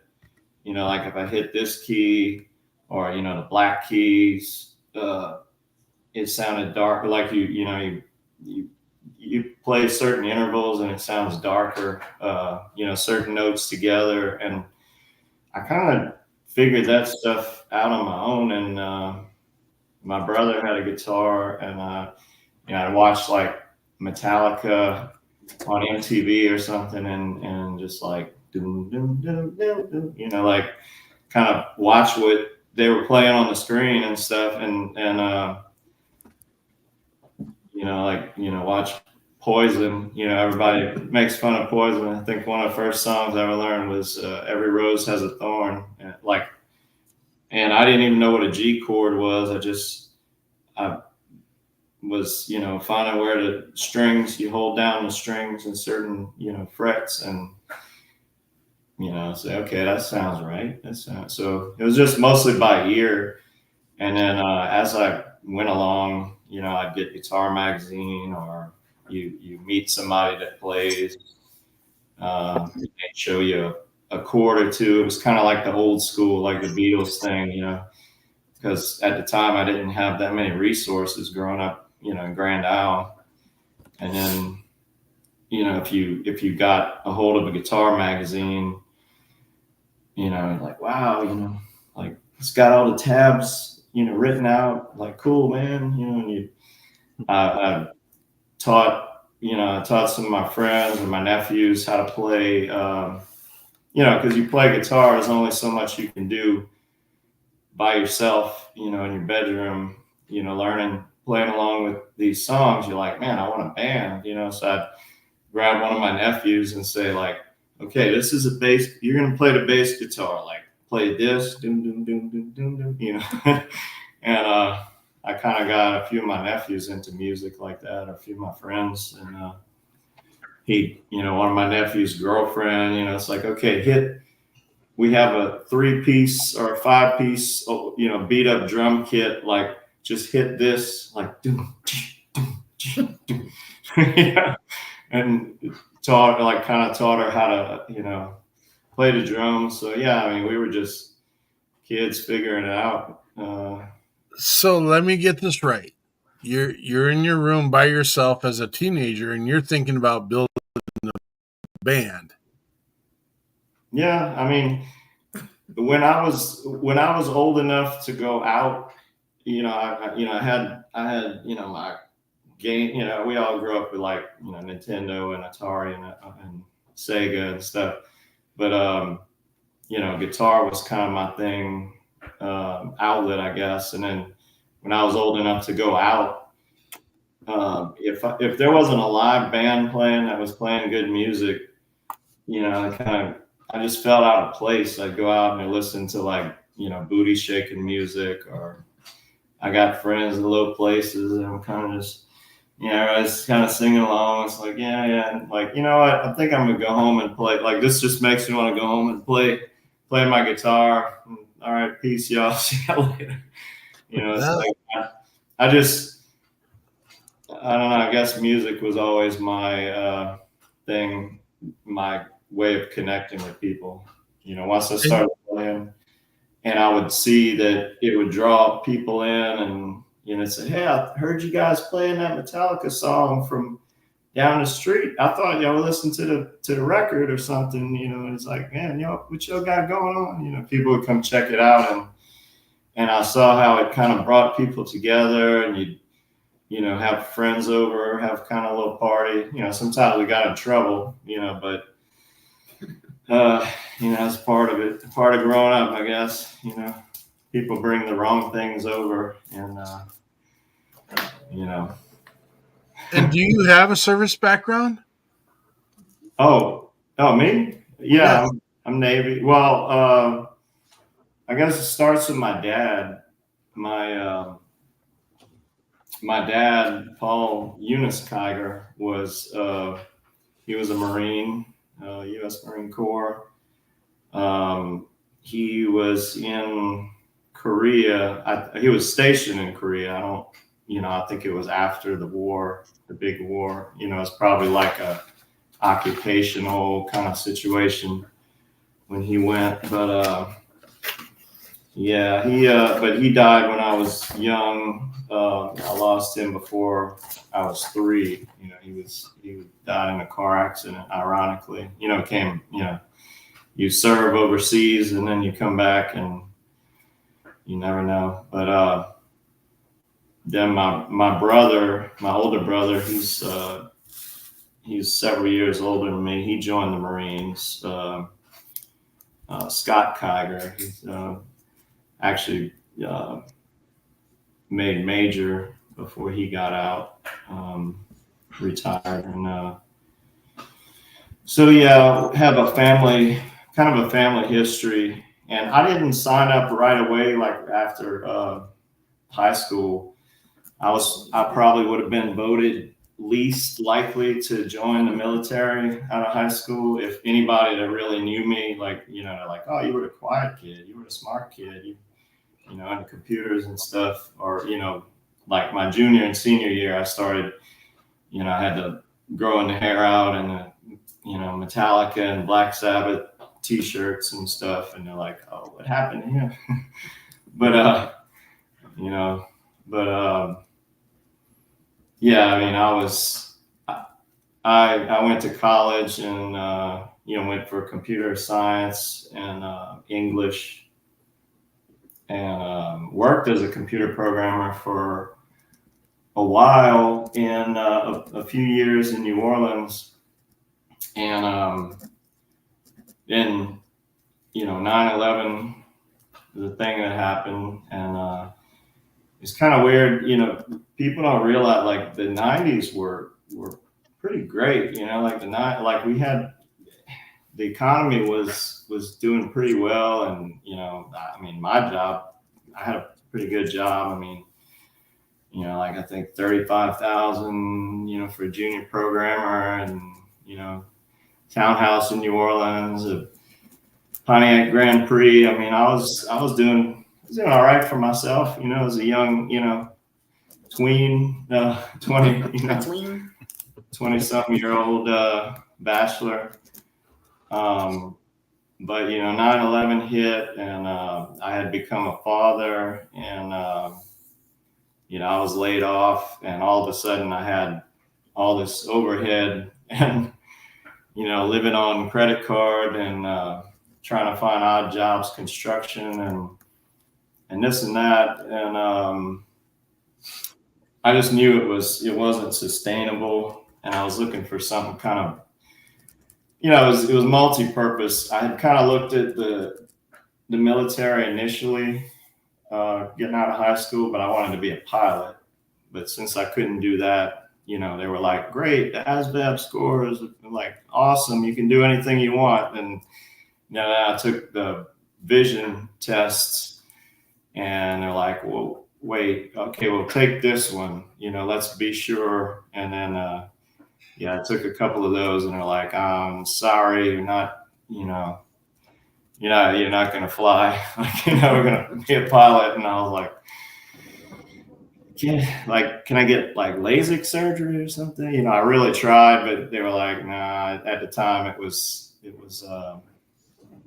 like if I hit this key or, the black keys, it sounded dark. Like you play certain intervals and it sounds darker, certain notes together. And I kind of figured that stuff out on my own. And my brother had a guitar, and I watched like Metallica on MTV or something, and just like doom, doom, doom, doom, doom, like kind of watch what they were playing on the screen and stuff, and watch Poison. Everybody makes fun of Poison. I think one of the first songs I ever learned was "Every Rose Has a Thorn," and I didn't even know what a G chord was. I was, finding where the strings, you hold down the strings in certain, frets, and, say, okay, that sounds right. So it was just mostly by ear. And then as I went along, I'd get Guitar Magazine, or you meet somebody that plays, they show you a chord or two. It was kind of like the old school, like the Beatles thing, because at the time I didn't have that many resources growing up, in Grand Isle. And then, if you got a hold of a Guitar Magazine, like, wow, like it's got all the tabs, written out, like, cool, man, and I taught some of my friends and my nephews how to play, because you play guitar, there's only so much you can do by yourself, in your bedroom, playing along with these songs. You're like, man, I want a band, so I'd grab one of my nephews and say, like, okay, this is a bass, you're going to play the bass guitar, like play this, doom, doom, doom, doom, doom, doom, and I kind of got a few of my nephews into music like that, or a few of my friends, and one of my nephew's girlfriend, it's like, okay, we have a 3-piece or a 5-piece, beat up drum kit, like just hit this, like, doom, doom, doom, doom. And kind of taught her how to, play the drums. So yeah, I mean, we were just kids figuring it out. So let me get this right. You're in your room by yourself as a teenager, and you're thinking about building a band. Yeah, I mean, when I was old enough to go out, I had my game. We all grew up with, like, Nintendo and Atari and Sega and stuff. But guitar was kind of my thing, outlet, I guess. And then when I was old enough to go out, if there wasn't a live band playing that was playing good music, I just felt out of place. I'd go out and listen to, like, booty shaking music, or I got friends in low places, and I'm kind of just, I was kind of singing along. It's like, yeah. Like, what? I think I'm going to go home and play. Like, this just makes me want to go home and play my guitar. All right, peace, y'all. See you later. It's like, I don't know. I guess music was always my thing, my way of connecting with people. Once I started playing, and I would see that it would draw people in, and said, hey, I heard you guys playing that Metallica song from down the street. I thought y'all were listening to the record or something, and it's like, man, what y'all got going on? People would come check it out, and I saw how it kind of brought people together, and you'd have friends over, have kind of a little party. Sometimes we got in trouble, but it's part of it, part of growing up, I guess. People bring the wrong things over, and And do you have a service background? Oh, me? Yeah, I'm Navy. Well, I guess it starts with my dad. My dad, Paul Eunice Kiger, he was a Marine, U.S. Marine Corps. He was in Korea. He was stationed in Korea. I think it was after the war, the big war. It's probably like a occupational kind of situation when he went. But but he died when I was young. I lost him before I was 3. He died in a car accident, ironically. You serve overseas and then you come back and you never know. But then my brother, my older brother, he's several years older than me. He joined the Marines. Scott Kiger, he's actually made major before he got out, retired, and have a family, kind of a family history. And I didn't sign up right away, like after high school. I probably would have been voted least likely to join the military out of high school. If anybody that really knew me, like, they're like, oh, you were the quiet kid, you were the smart kid, into computers and stuff. Or, like my junior and senior year, I started, I had to growing the hair out and, Metallica and Black Sabbath t-shirts and stuff. And they're like, oh, what happened to him? I went to college and, went for computer science and English, and worked as a computer programmer for a while in a few years in New Orleans. And then, 9/11, the thing that happened, and it's kind of weird, people don't realize, like, the 90s were pretty great, like we had, the economy was doing pretty well. And, my job, I had a pretty good job. Like I think 35,000, for a junior programmer, and, townhouse in New Orleans, a Pontiac Grand Prix. I was doing all right for myself, as a young, tween, 20-something-year-old bachelor. But 9/11 hit, and I had become a father, and I was laid off, and all of a sudden I had all this overhead, and living on credit card, and trying to find odd jobs, construction, and this and that, and I just knew it wasn't sustainable, and I was looking for something kind of, it was multi-purpose. I had kind of looked at the military initially, getting out of high school, but I wanted to be a pilot. But since I couldn't do that, they were like, great, the ASVAB score is like awesome, you can do anything you want. And I took the vision tests, and they're like, well, wait, okay, we'll take this one, let's be sure. And then I took a couple of those, and they're like, I'm sorry, you're not going to fly. We're going to be a pilot. And I was like, can I get like LASIK surgery or something? I really tried, but they were like, nah. At the time, it was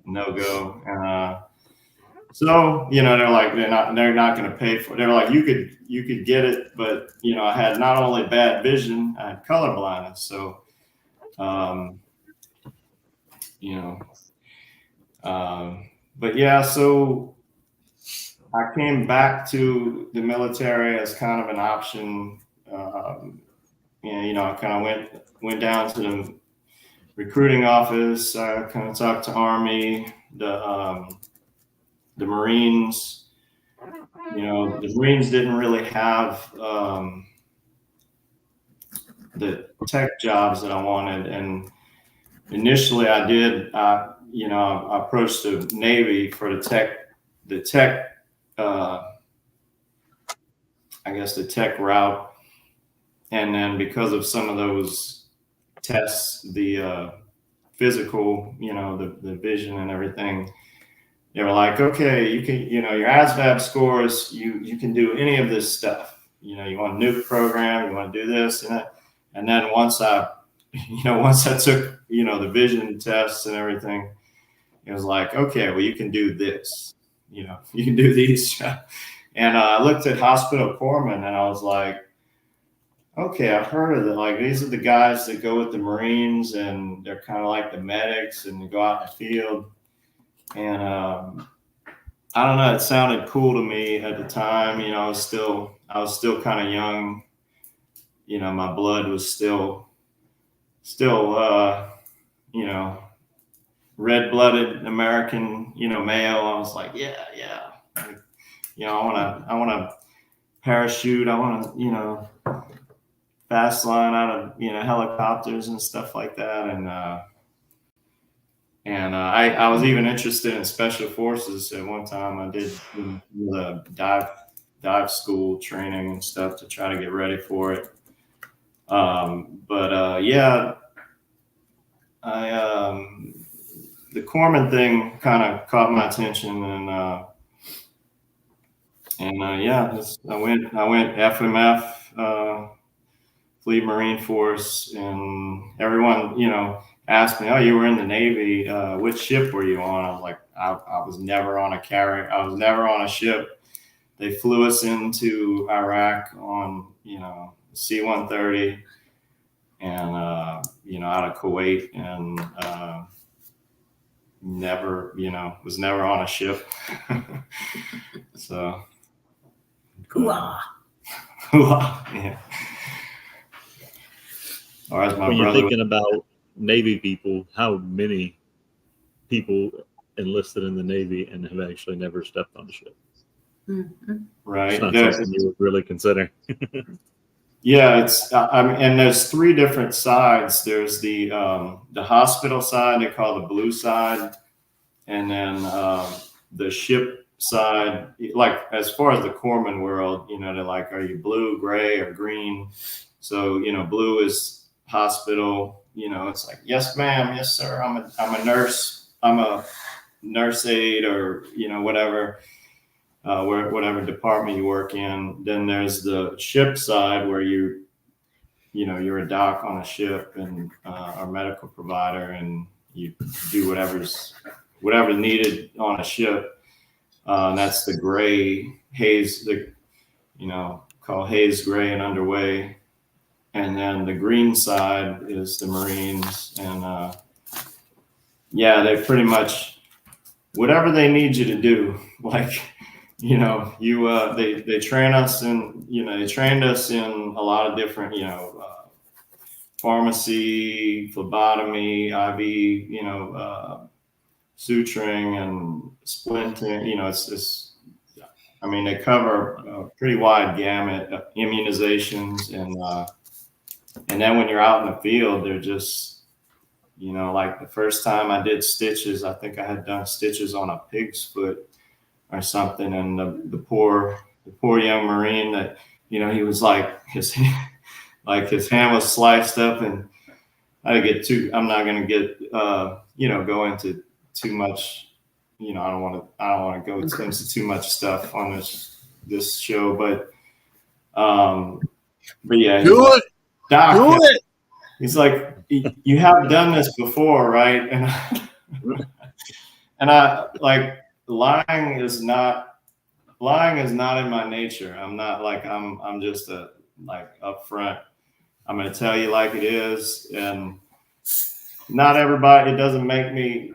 no go. So, they're like, they're not going to pay for it. They're like, you could get it, but I had not only bad vision, I had color blindness. So, but yeah, so I came back to the military as kind of an option. I kind of went down to the recruiting office. I kind of talked to Army, the Marines. The Marines didn't really have the tech jobs that I wanted, and initially I did. I approached the Navy for the tech. I guess the tech route, and then because of some of those tests, the physical, the vision and everything, they were like, okay, you can, your ASVAB scores, you can do any of this stuff. You want a nuke program, you want to do this and that. And then once I took, the vision tests and everything, it was like, okay, well, you can do this, you can do these. And I looked at hospital corpsmen and I was like, okay, I've heard of it. Like, these are the guys that go with the Marines and they're kind of like the medics and they go out in the field. And I don't know, it sounded cool to me at the time. I was still kind of young. My blood was still red-blooded American, male. I was like, yeah. I want to parachute. I want to, fast line out of, helicopters and stuff like that. And I was even interested in special forces at one time. I did the dive school training and stuff to try to get ready for it. The corpsman thing kind of caught my attention, I went FMF, Fleet Marine Force, and everyone, asked me, oh, you were in the Navy, which ship were you on? I was like, I was never on a carrier. I was never on a ship. They flew us into Iraq on, C-130 and, out of Kuwait, and was never on a ship. So. Hooah. Yeah. Or as my when brother you're thinking about Navy people, how many people enlisted in the Navy and have actually never stepped on a ship? Mm-hmm. Right. It's not something you would really consider. Yeah, it's and there's three different sides. There's the hospital side, they call the blue side, and then the ship side. Like, as far as the corpsman world, they're like, are you blue, gray, or green? So blue is hospital. It's like, yes, ma'am, yes, sir. I'm a nurse. I'm a nurse aide, or whatever. Whatever department you work in. Then there's the ship side where you're a doc on a ship and a medical provider, and you do whatever needed on a ship. And that's the gray haze, called haze gray and underway. And then the green side is the Marines, and they pretty much whatever they need you to do, like. They train us in, they trained us in a lot of different, pharmacy, phlebotomy, IV, suturing and splinting, they cover a pretty wide gamut of immunizations. And then when you're out in the field, they're just, like the first time I did stitches, I think I had done stitches on a pig's foot or something, and the poor young Marine that he was like his hand was sliced up, and I'm not going to get go into too much, I don't want to go into too much stuff on this show, but yeah, do it. Doc, Do it. He's like, you have done this before, right? And I like, lying is not in my nature. I'm not like, I'm just like upfront. I'm going to tell you like it is. And not everybody, it doesn't make me,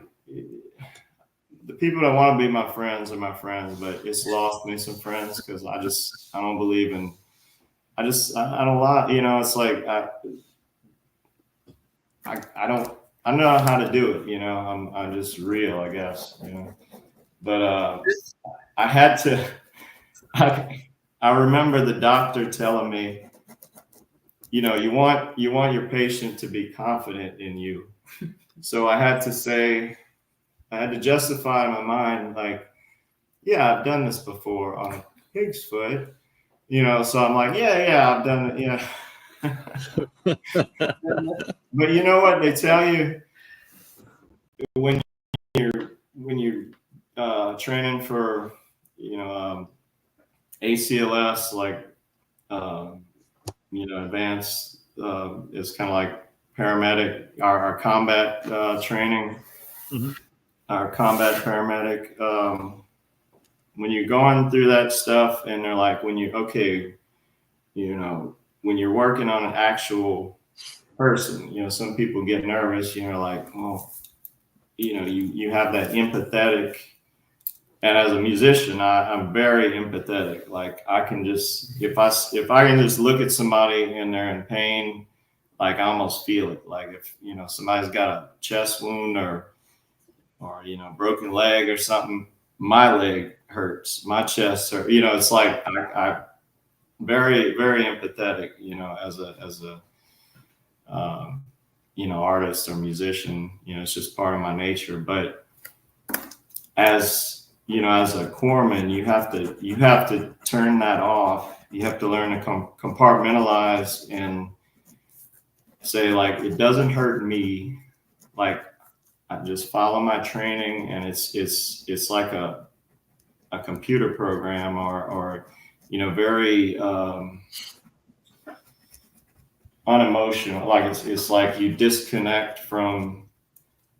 the people that want to be my friends are my friends, but it's lost me some friends because I don't believe in, I don't lie. You know, it's like, I know how to do it. You know, I'm just real, I guess, you know, but, I had to, I remember the doctor telling me, you know, you want your patient to be confident in you. So I had to justify in my mind, like, yeah, I've done this before on a pig's foot, you know, so I'm like, yeah, I've done it, you know. But you know what they tell you when you're training for, you know, ACLS, like, you know, advanced is kind of like paramedic, our combat training, our combat paramedic. When you're going through that stuff and they're like, you know, when you're working on an actual person, you know, some people get nervous, you know, like, well, you know, you have that empathetic. And as a musician, I'm very empathetic. Like I can just, if I can just look at somebody and they're in pain, like I almost feel it. Like if, you know, somebody's got a chest wound or, you know, broken leg or something, my leg hurts, my chest hurts, you know, it's like, I very, very empathetic, you know, as a, you know, artist or musician, you know, it's just part of my nature. But as, you know, as a corpsman, you have to turn that off. You have to learn to compartmentalize and say, like, it doesn't hurt me. Like, I just follow my training, and it's like a computer program or you know, very unemotional. Like it's like you disconnect from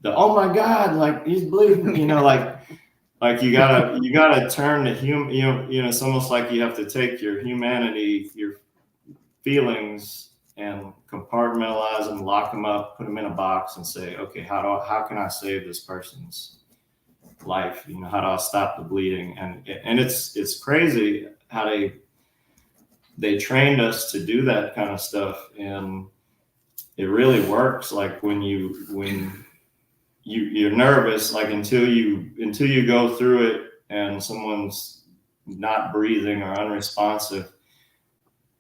the, oh my God, like he's bleeding, you know, like you gotta turn the human, you know, it's almost like you have to take your humanity, your feelings, and compartmentalize them, lock them up, put them in a box, and say, okay, how can I save this person's life? You know, how do I stop the bleeding? And it's crazy how they trained us to do that kind of stuff, and it really works. Like when you're nervous, like until you go through it and someone's not breathing or unresponsive,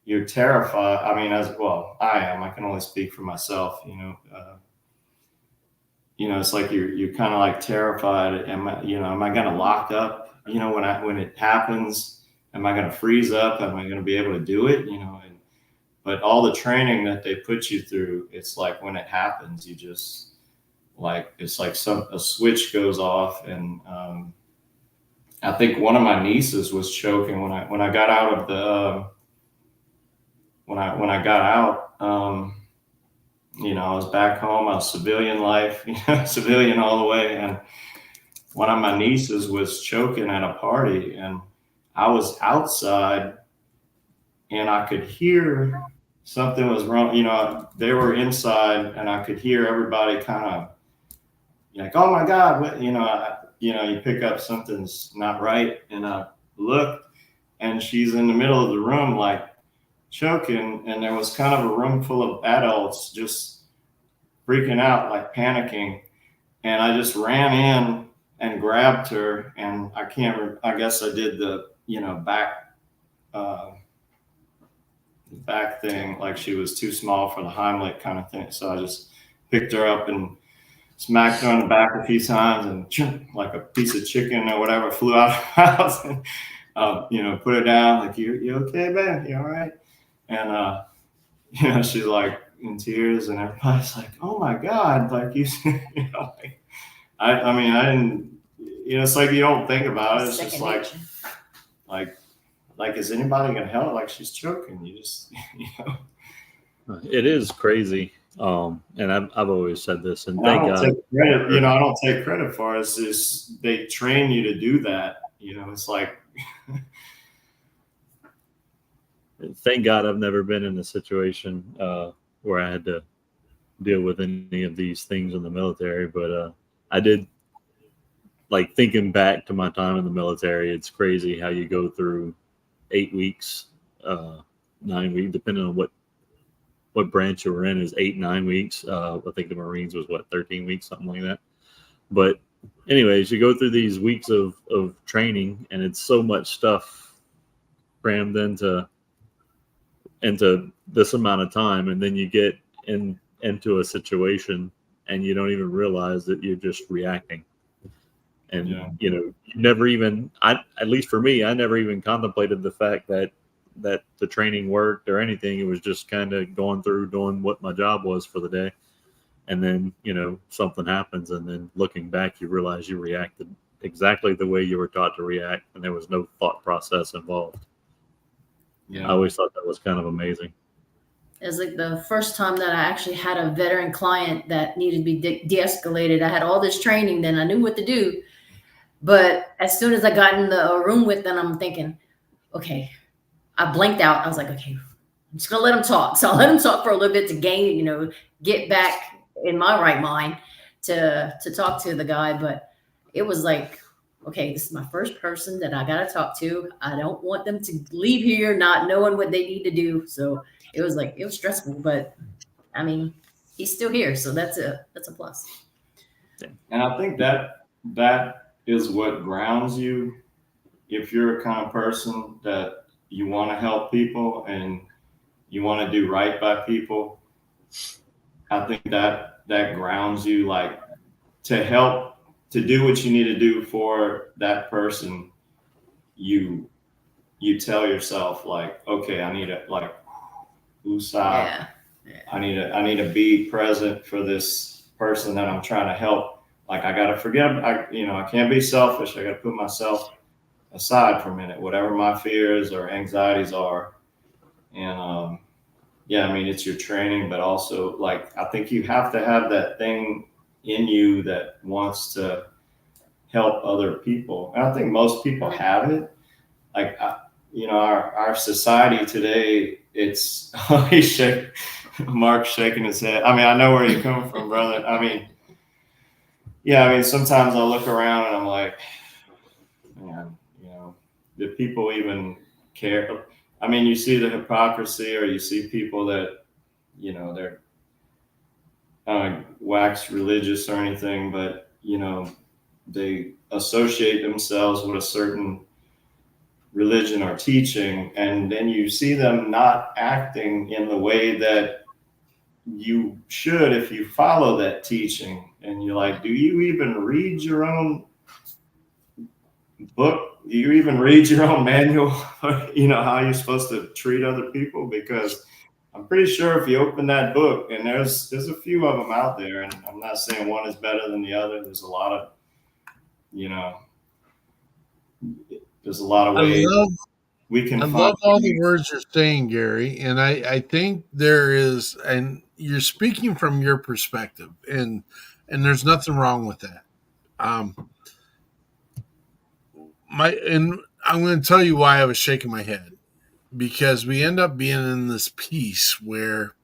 you're terrified. I mean, as well, I am. I can only speak for myself. You know, it's like you're kind of like terrified. Am I going to lock up? You know, when it happens, am I going to freeze up? Am I going to be able to do it? You know, but all the training that they put you through, it's like when it happens, you just like, it's like a switch goes off. And I think one of my nieces was choking when I got out of the when I got out. You know, I was back home. I was civilian life, you know, civilian all the way. And one of my nieces was choking at a party, and I was outside, and I could hear something was wrong. You know, they were inside, and I could hear everybody kind of like, oh my God, what, you know, you pick up something's not right. And I looked, and she's in the middle of the room, like choking. And there was kind of a room full of adults just freaking out, like panicking. And I just ran in and grabbed her. And I guess I did the, you know, back thing, like she was too small for the Heimlich kind of thing. So I just picked her up and smacked her on the back a few times, and like a piece of chicken or whatever flew out of the house, and you know, put her down, like, you okay, man? You all right? And you know, she's like in tears, and everybody's like, oh my God, like you know, like, I mean, I didn't, you know, it's like you don't think about it. It's just like, is anybody gonna help? Like, she's choking. You just, you know. It is crazy. And I've always said this, and I thank don't God. take credit. I don't take credit for it. It's just they train you to do that. It's like. Thank God I've never been in a situation where I had to deal with any of these things in the military, but I did, like, thinking back to my time in the military. It's crazy how you go through 8 weeks, 9 weeks, depending on what branch you were in, is 8-9 weeks. I think the Marines was 13 weeks, something like that. But anyways, you go through these weeks of training, and it's so much stuff crammed into this amount of time, and then you get into a situation and you don't even realize that you're just reacting. And you never even, at least for me, I never even contemplated the fact that the training worked or anything. It was just kind of going through doing what my job was for the day, and then something happens, and then looking back, you realize you reacted exactly the way you were taught to react, and there was no thought process involved. I always thought that was kind of amazing. It's like the first time that I actually had a veteran client that needed to be de-escalated. I had all this training, then I knew what to do. But as soon as I got in the room with them, I'm thinking, okay, I blanked out. I was like, okay, I'm just going to let him talk. So I let him talk for a little bit to gain, get back in my right mind to talk to the guy. But it was like, okay, this is my first person that I got to talk to. I don't want them to leave here not knowing what they need to do. So it was stressful, but I mean, he's still here. So that's a plus. And I think that is what grounds you. If you're a kind of person that you want to help people and you want to do right by people, I think that grounds you, like, to help, to do what you need to do for that person. You tell yourself, like, okay, I need to, like, woosah. I need to be present for this person that I'm trying to help. Like, I got to forget, I can't be selfish. I got to put myself aside for a minute, whatever my fears or anxieties are. And it's your training, but also, like, I think you have to have that thing in you that wants to help other people. And I think most people have it. Like, our society today, it's Mark's shaking his head. I mean, I know where you're coming from, brother. I mean, sometimes I look around and I'm like, man, do people even care? I mean, you see the hypocrisy, or you see people that, they're wax religious or anything, but, they associate themselves with a certain religion or teaching, and then you see them not acting in the way that you should if you follow that teaching. And you're like, do you even read your own book? Do you even read your own manual? How you're supposed to treat other people? Because I'm pretty sure if you open that book, and there's a few of them out there, and I'm not saying one is better than the other. There's a lot of, there's a lot of ways we can. I love all the words you're saying, Gary, and I think there is, and you're speaking from your perspective, and there's nothing wrong with that. I'm going to tell you why I was shaking my head, because we end up being in this piece where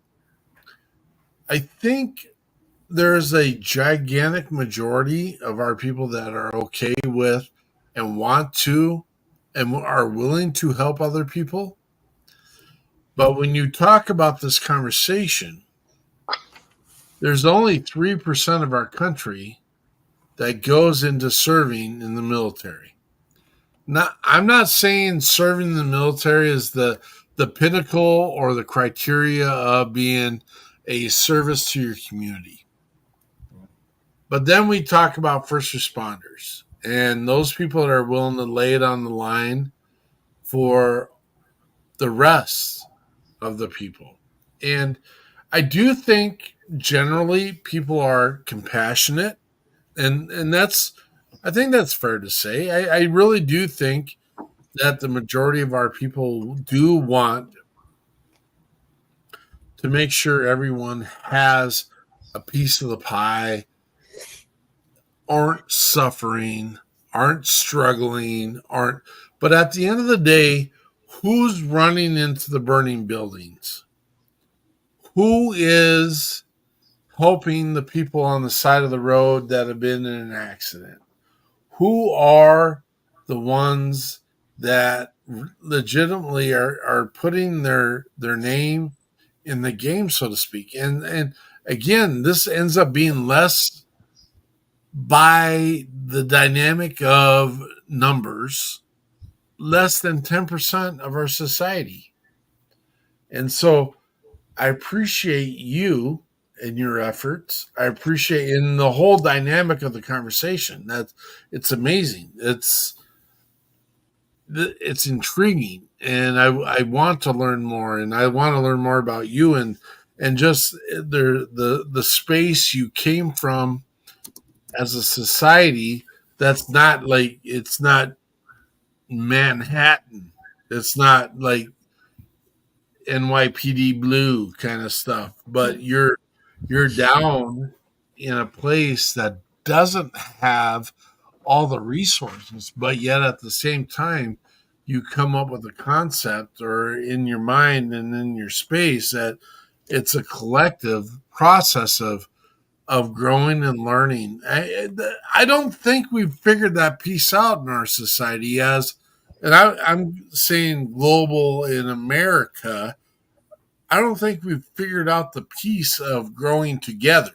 I think there's a gigantic majority of our people that are okay with and want to and are willing to help other people. But when you talk about this conversation, there's only 3% of our country that goes into serving in the military. Now, I'm not saying serving in the military is the pinnacle or the criteria of being a service to your community. But then we talk about first responders and those people that are willing to lay it on the line for the rest of the people. And I do think generally people are compassionate, and I think that's fair to say. I really do think that the majority of our people do want to make sure everyone has a piece of the pie, aren't suffering, aren't struggling, but at the end of the day, who's running into the burning buildings? Who is helping the people on the side of the road that have been in an accident? Who are the ones that legitimately are putting their name in the game, so to speak? And again, this ends up being less by the dynamic of numbers, less than 10% of our society. And so I appreciate you and your efforts. I appreciate in the whole dynamic of the conversation. That it's amazing. It's intriguing, and I want to learn more, and I want to learn more about you and just the space you came from as a society. That's not like, it's not Manhattan. It's not like NYPD Blue kind of stuff, but you're down in a place that doesn't have all the resources, but yet at the same time you come up with a concept or in your mind and in your space that it's a collective process of growing and learning. I don't think we've figured that piece out in our society and I'm saying global in America. I don't think we've figured out the piece of growing together.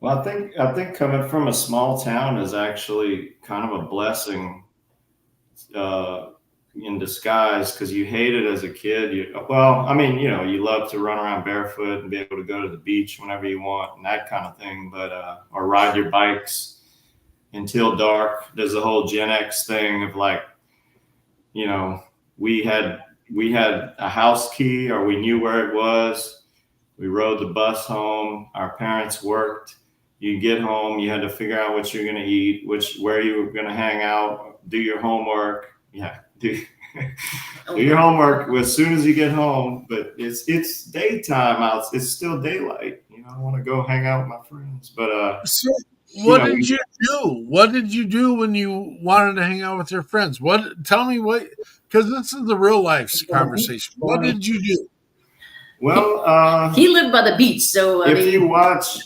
Well, I think coming from a small town is actually kind of a blessing in disguise, because you hate it as a kid. You love to run around barefoot and be able to go to the beach whenever you want and that kind of thing, but or ride your bikes until dark. There's the whole Gen X thing of like, we had a house key, or we knew where it was. We rode the bus home. Our parents worked. You get home, you had to figure out what you're going to eat, where you were going to hang out, do your homework. Yeah, do your homework as soon as you get home. But it's daytime out. It's still daylight. I want to go hang out with my friends. But so what did you do? What did you do when you wanted to hang out with your friends? Tell me what, because this is the real life conversation. What did you do? Well, he lived by the beach, so if you watch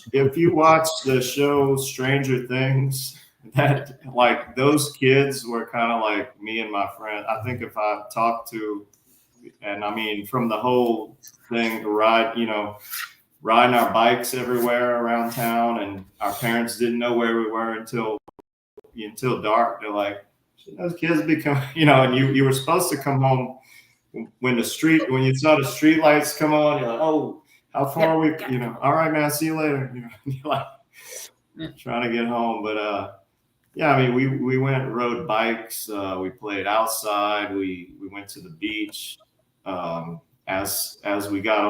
the show Stranger Things, that like those kids were kind of like me and my friend. I think if I talked to, and I mean from the whole thing, riding our bikes everywhere around town, and our parents didn't know where we were until dark. They're like, those kids become, and you were supposed to come home when you saw the street lights come on. You're like, oh, how far are we? All right, man, see you later. You're like trying to get home. But we went and rode bikes. We played outside. We went to the beach. As we got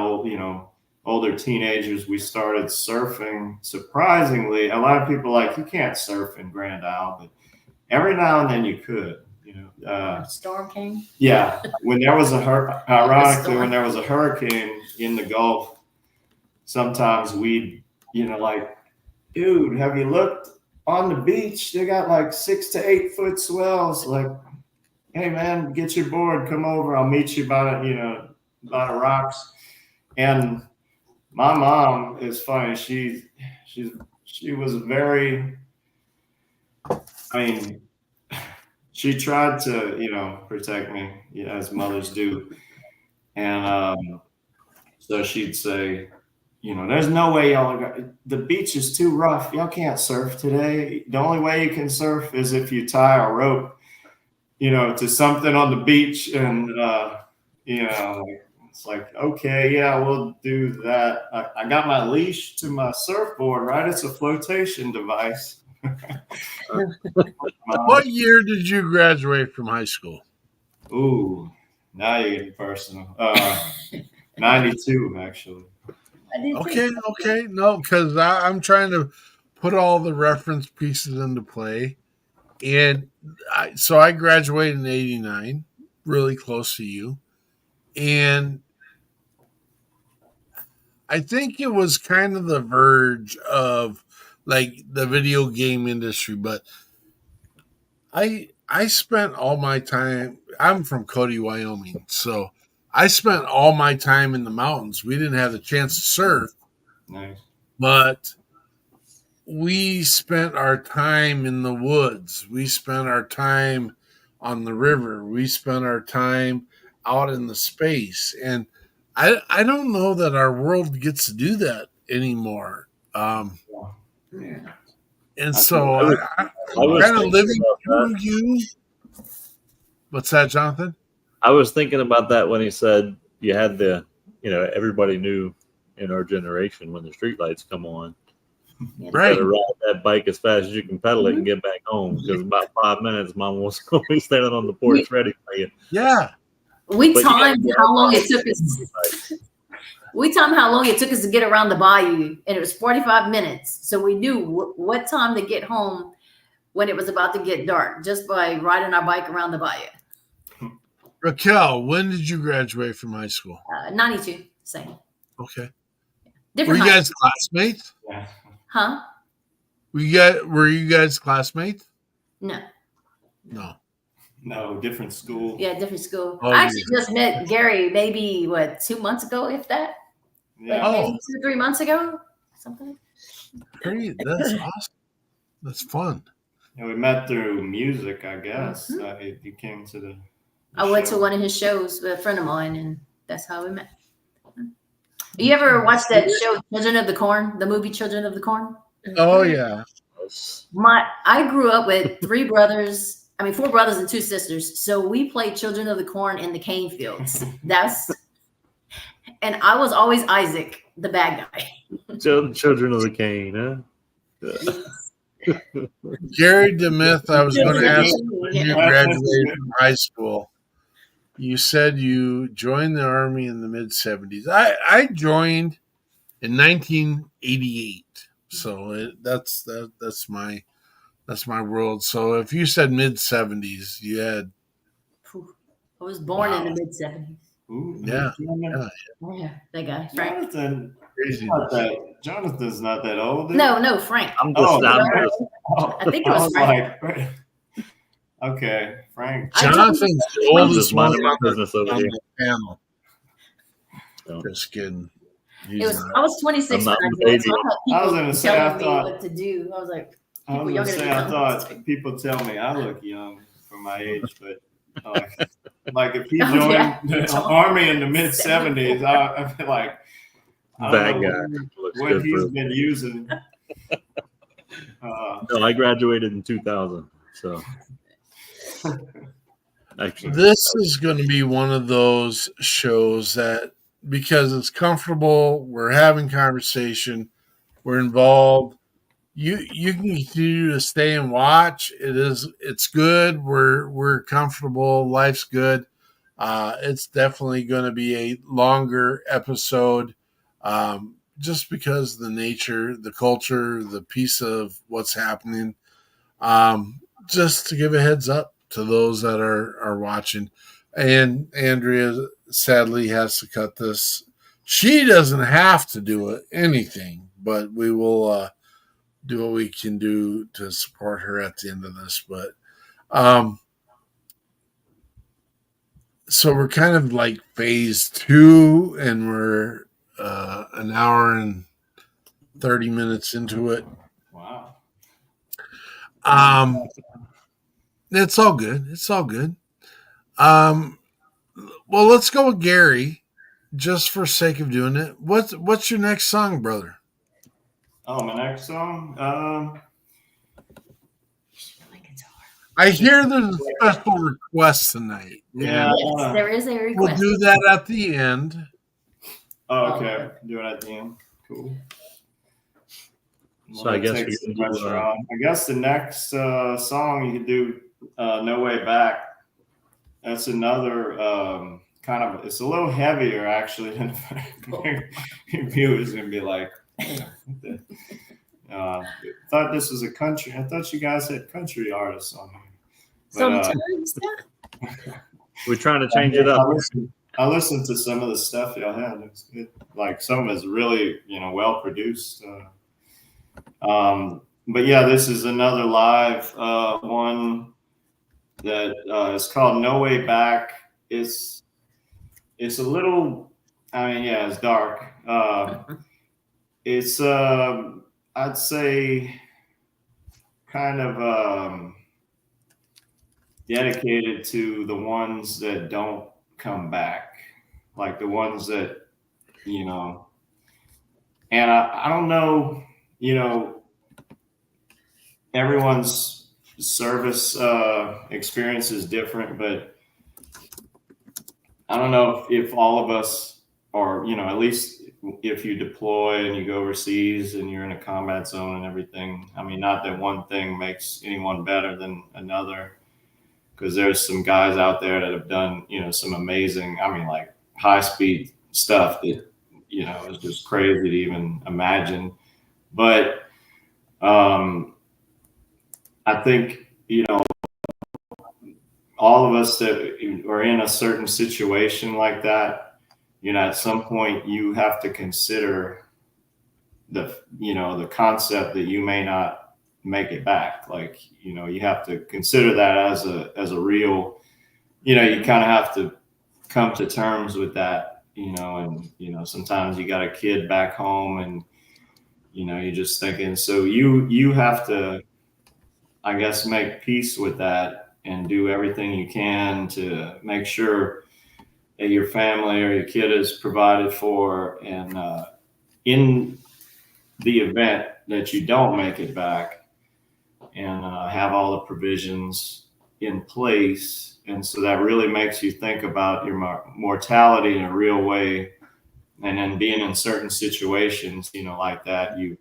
older teenagers, we started surfing. Surprisingly, a lot of people are like, you can't surf in Grand Isle, but every now and then you could. Storm came. Yeah, when there was ironically, when there was a hurricane in the Gulf, sometimes we'd, like, dude, have you looked on the beach? They got like 6 to 8 foot swells. Like, hey man, get your board, come over. I'll meet you by the rocks. And my mom is funny. She was very. She tried to, protect me, as mothers do. And so she'd say, there's no way the beach is too rough. Y'all can't surf today. The only way you can surf is if you tie a rope, to something on the beach. And, it's like, okay, yeah, we'll do that. I got my leash to my surfboard, right? It's a flotation device. What year did you graduate from high school? Ooh, now you're getting personal. 92, actually. Okay. No, because I'm trying to put all the reference pieces into play. And so I graduated in 89, really close to you. And I think it was kind of the verge of like the video game industry, but I spent all my time. I'm from Cody, Wyoming, so I spent all my time in the mountains. We didn't have the chance to surf, Nice. but we spent our time in the woods. We spent our time on the river. We spent our time out in the space. And I don't know that our world gets to do that anymore. Yeah. And so I'm was kind of thinking living about through you. What's that, Jonathan? I was thinking about that when he said you had everybody knew in our generation when the streetlights come on. You Right. better ride that bike as fast as you can pedal it and get back home, because about 5 minutes, Mom was always standing on the porch ready for you. Yeah. We timed how long it took us. We timed how long it took us to get around the bayou, and it was 45 minutes. So we knew what time to get home when it was about to get dark, just by riding our bike around the bayou. Racquel, when did you graduate from high school? 92, same. Okay. Different Were you high guys school. classmates? Yeah. Huh? Were you guys classmates? No. No. No, different school. Yeah, different school. Oh, I actually yeah. just met Gary maybe 2 months ago, if that. Yeah. Like maybe 2-3 months ago, something. Great. That's awesome. That's fun. Yeah, we met through music, I guess. Mm-hmm. He came to the I went to show. one of his shows with a friend of mine, and that's how we met. You ever watch that show, Children of the Corn, the movie Children of the Corn? Oh, yeah. I grew up with 4 brothers and 2 sisters. So we played Children of the Corn in the cane fields. And I was always Isaac, the bad guy. Children of the Cane, huh? Gary DeMith, I was going to ask when you graduated from high school. You said you joined the Army in the mid-'70s. I joined in 1988. So that's my world. So if you said mid-'70s, you had. I was born in the mid-'70s. Ooh, Yeah. Yeah, that guy, Frank. Jonathan's not that old. No, Frank. I'm just I think it was Frank. Like, okay, Frank. Jonathan's the oldest one minding my business over on here. the panel. So, Just kidding. I was 26 when I'm I joined, so I was I gonna had say, people I telling me thought- what to do. I was like, I people was younger gonna than say, I me. thought people tell me I look young for my age, but like if he Oh, joined yeah. the Army in the mid-'70s, I feel like I Bad don't know guy. Looks what good he's for- been using. No, I graduated in 2000. So actually, This is going to be one of those shows that, because it's comfortable, we're having conversation, we're involved. You can continue to stay and watch. It's good. We're comfortable. Life's good. It's definitely going to be a longer episode, just because the nature, the culture, the piece of what's happening. Just to give a heads up to those that are watching. And Andrea sadly has to cut this. She doesn't have to do anything, but we will do what we can do to support her at the end of this. But so we're kind of like phase 2, and we're an hour and 30 minutes into it. Wow. It's all good. It's all good. Well, let's go with Gary, just for sake of doing it. What's your next song, brother? Oh, my next song. I hear there's a special request tonight. Yeah. Yes, there is a We'll request. do that at the end. Oh, okay. Do it at the end. Cool. So I guess Take we some can do, pressure off. I guess the next song you could do, "No Way Back." That's another kind of. It's a little heavier actually than viewers gonna be like. Thought this was a country. I thought you guys had country artists on here. But, Sometimes, yeah. we're trying to change it up. I listened to some of the stuff y'all had. It's good. Like some of it's really, well produced. But yeah, this is another live one that is called No Way Back. It's a little, it's dark. It's I'd say kind of dedicated to the ones that don't come back, like the ones that, and I don't know, everyone's service experience is different, but I don't know if all of us are, at least if you deploy and you go overseas and you're in a combat zone and everything. I mean, not that one thing makes anyone better than another, because there's some guys out there that have done, some amazing, like high speed stuff that, is just crazy to even imagine. But I think, all of us that are in a certain situation like that, at some point you have to consider the concept that you may not make it back. Like, you have to consider that as a real, you kind of have to come to terms with that, and, sometimes you got a kid back home and, you're just thinking, so you have to, I guess, make peace with that and do everything you can to make sure that your family or your kid is provided for. And in the event that you don't make it back, and have all the provisions in place. And so that really makes you think about your mortality in a real way. And then being in certain situations, like that, you're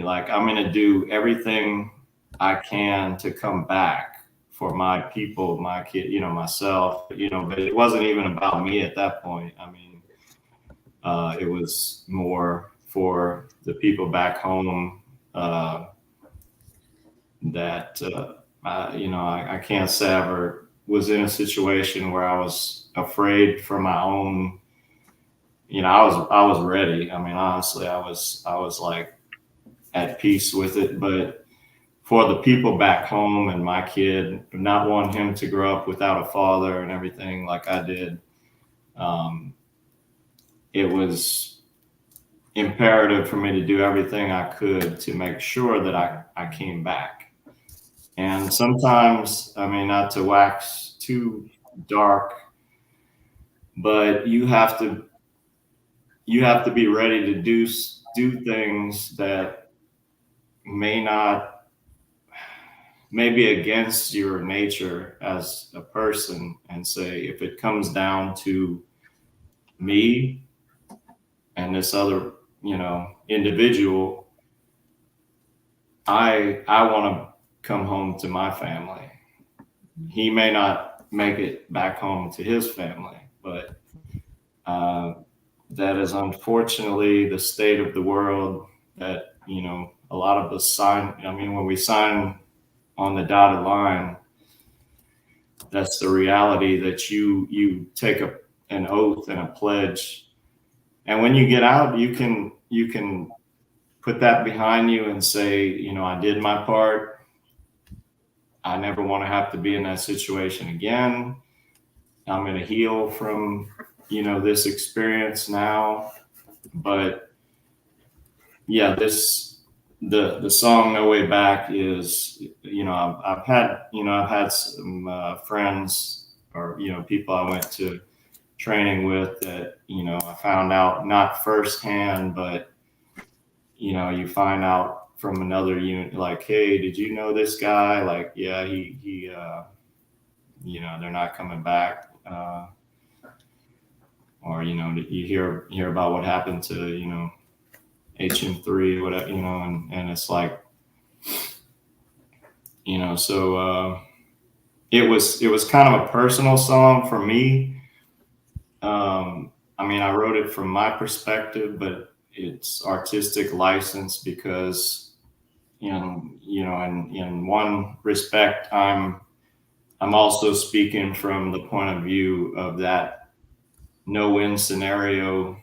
like, I'm going to do everything I can to come back for my people, my kid, myself, but it wasn't even about me at that point. I mean, it was more for the people back home, that, I can't say I ever was in a situation where I was afraid for my own, I was ready. I mean, honestly, I was like at peace with it, but for the people back home and my kid, not wanting him to grow up without a father and everything like I did, it was imperative for me to do everything I could to make sure that I came back. And sometimes, not to wax too dark, but you have to be ready to do things that may be against your nature as a person, and say, if it comes down to me and this other, individual, I want to come home to my family. He may not make it back home to his family, but that is unfortunately the state of the world that, a lot of us sign. When we sign on the dotted line, that's the reality, that you take an oath and a pledge. And when you get out, you can put that behind you and say, I did my part. I never want to have to be in that situation again. I'm going to heal from, this experience now. But yeah, the song No Way Back is, I've had some friends or, people I went to training with that, I found out not firsthand, but, you find out from another unit, like, hey, did you know this guy? Like, yeah, he they're not coming back. Or, you hear about what happened to, HM3, whatever, and it's like, so it was kind of a personal song for me. I wrote it from my perspective, but it's artistic license because, in one respect, I'm also speaking from the point of view of that no-win scenario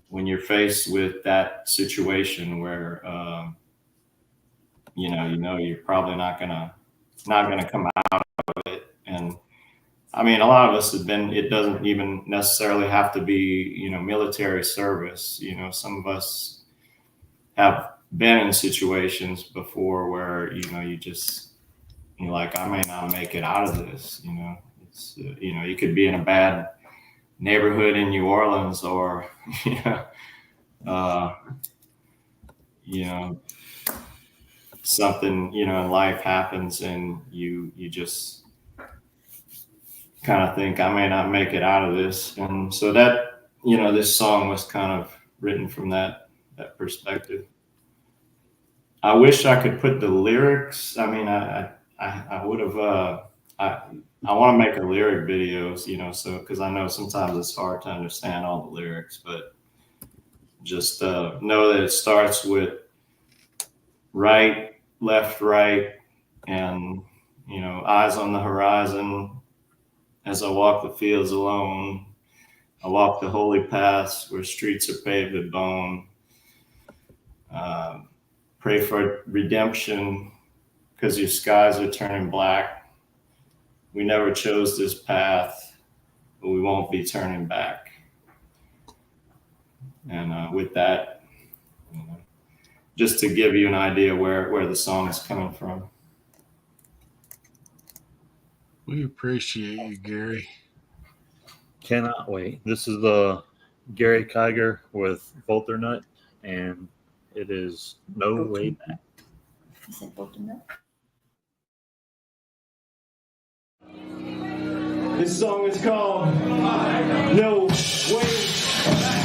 when you're faced with that situation where you know you're probably not gonna come out of it. And I mean, a lot of us have been. It doesn't even necessarily have to be military service. Some of us have been in situations before where you're like, I may not make it out of this. It's you could be in a bad neighborhood in New Orleans, or something in life happens, and you just kind of think, I may not make it out of this. And so that this song was kind of written from that perspective. I wish I could put the lyrics. I mean, I would have. I want to make a lyric video, so because I know sometimes it's hard to understand all the lyrics, but just know that it starts with right, left, right, and eyes on the horizon. As I walk the fields alone, I walk the holy paths where streets are paved with bone. Pray for redemption, because your skies are turning black. We never chose this path, but we won't be turning back. And with that, just to give you an idea where the song is coming from. We appreciate you, Gary. Cannot wait. This is Gary Kiger with Volternut, and it is No Way Back. You said Volternut? This song is called No Way Back.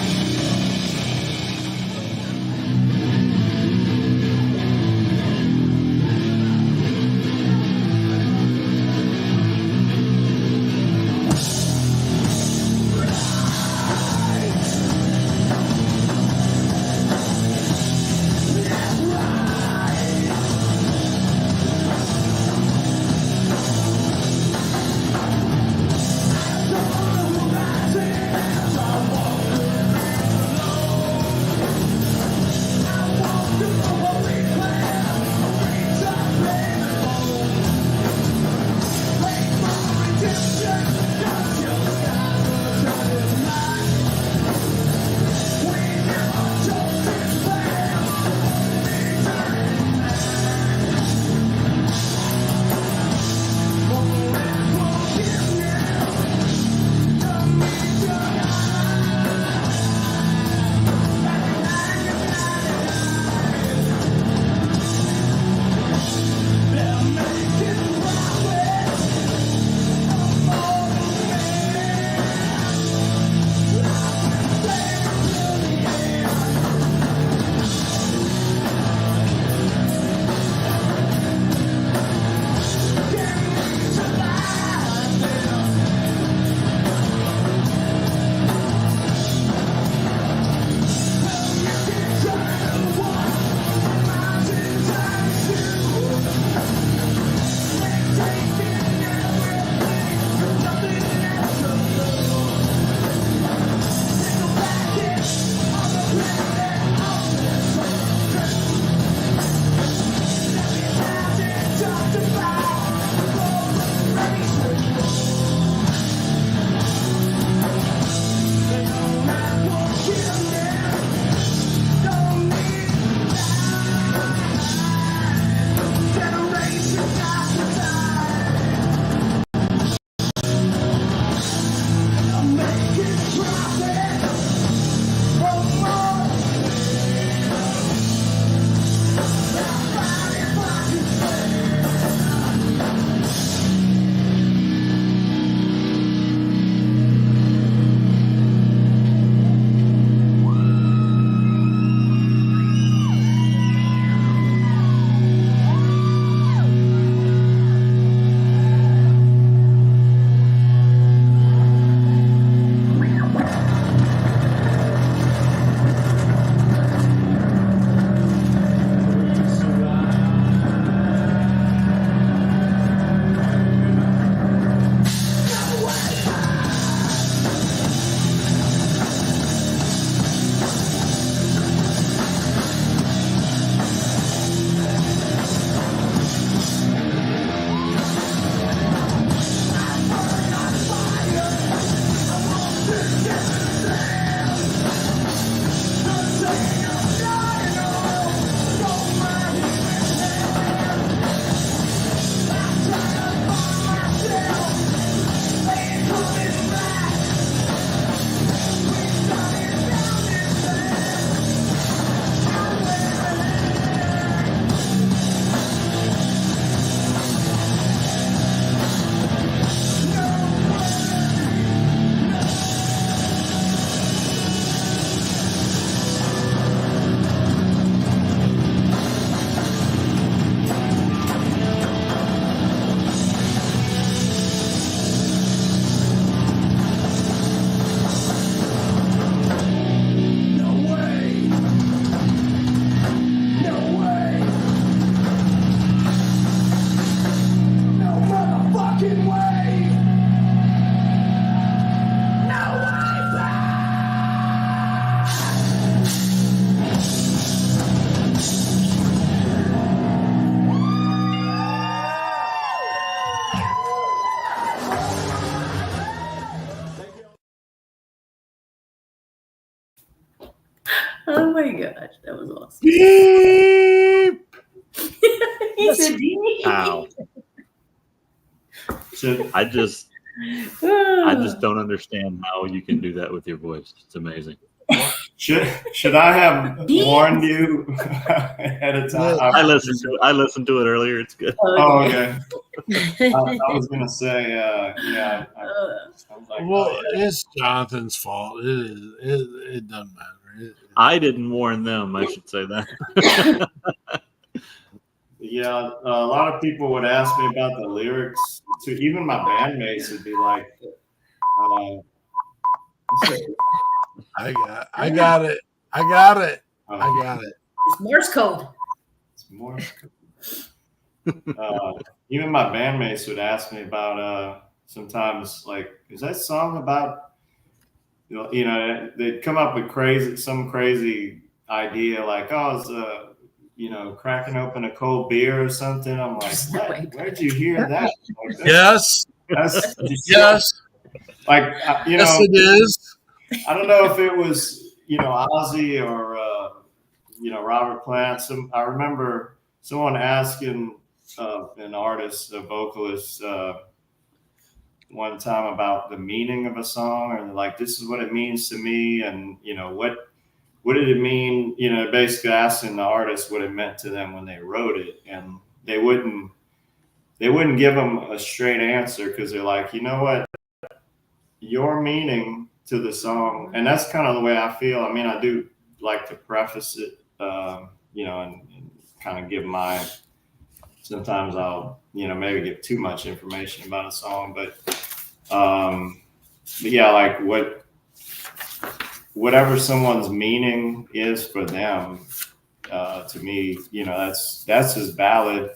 my gosh, that was awesome. Beep. He said, "Beep." Ow. I just don't understand how you can do that with your voice. It's amazing. Should I have warned you ahead of time? I listened to it earlier. It's good. Oh, okay. I was gonna say, yeah. I was like, Well, oh, yeah. it's Jonathan's fault. It doesn't matter. I didn't warn them. I should say that. Yeah, a lot of people would ask me about the lyrics. To even my bandmates would be like, I got it. I got it. It's Morse code. It's Morse code. Even my bandmates would ask me about sometimes like, is that song about, you know, they'd come up with some crazy idea like, oh, it's cracking open a cold beer or something. I'm like, what? Where'd you hear that? Like, Yes. Yes. Like, yes, it is. I don't know if it was, Ozzy or, Robert Plant. I remember someone asking an artist, a vocalist, one time about the meaning of a song, or like, this is what it means to me. And, what did it mean? Basically asking the artist what it meant to them when they wrote it. And they wouldn't give them a straight answer because they're like, you know what? Your meaning to the song, and that's kind of the way I feel. I mean, I do like to preface it, and kind of give my. Sometimes I'll, maybe give too much information about a song, but yeah, like whatever someone's meaning is for them, to me, that's as valid,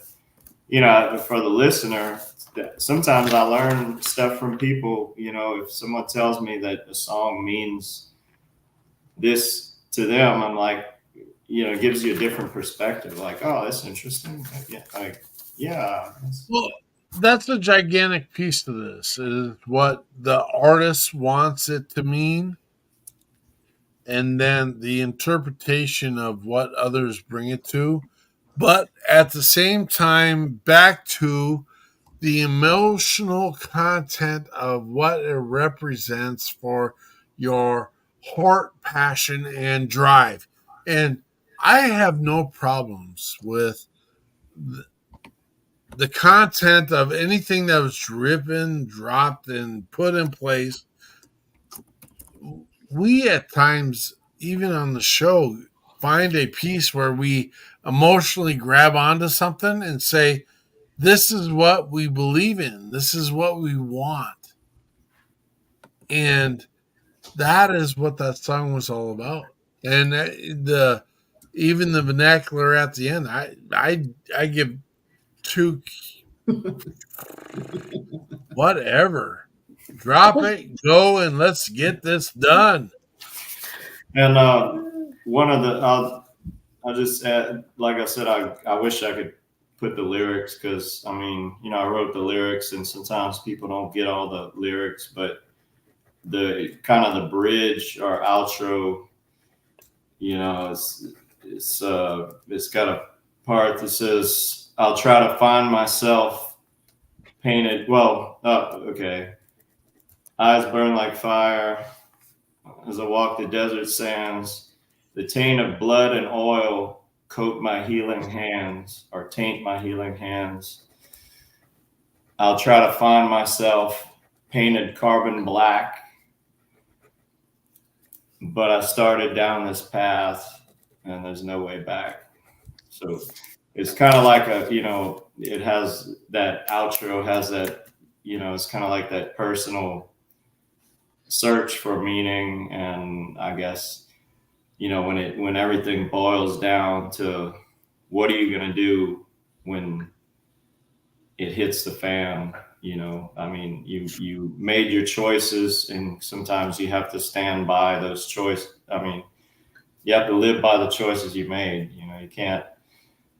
for the listener. Sometimes I learn stuff from people, if someone tells me that a song means this to them, I'm like, it gives you a different perspective. Like, oh, that's interesting. Yeah. Well, that's a gigantic piece to this is what the artist wants it to mean. And then the interpretation of what others bring it to. But at the same time, back to the emotional content of what it represents for your heart, passion, and drive. And I have no problems with the content of anything that was driven, dropped, and put in place. We at times, even on the show, find a piece where we emotionally grab onto something and say, this is what we believe in. This is what we want. And that is what that song was all about. And even the vernacular at the end, I give two whatever. Drop it, go, and let's get this done. And one of the, I'll just add, like I said, I wish I could put the lyrics because, I mean, I wrote the lyrics and sometimes people don't get all the lyrics, but the kind of the bridge or outro, it's got a part that says, I'll try to find myself painted. Well, okay. Eyes burn like fire as I walk the desert sands. The taint of blood and oil coat my healing hands, or taint my healing hands. I'll try to find myself painted carbon black, but I started down this path and there's no way back. So it's kind of like it has that outro, has that, it's kind of like that personal search for meaning. And I guess, when everything boils down to what are you going to do when it hits the fan, I mean, you made your choices and sometimes you have to stand by those choices. I mean, you have to live by the choices you made. You can't,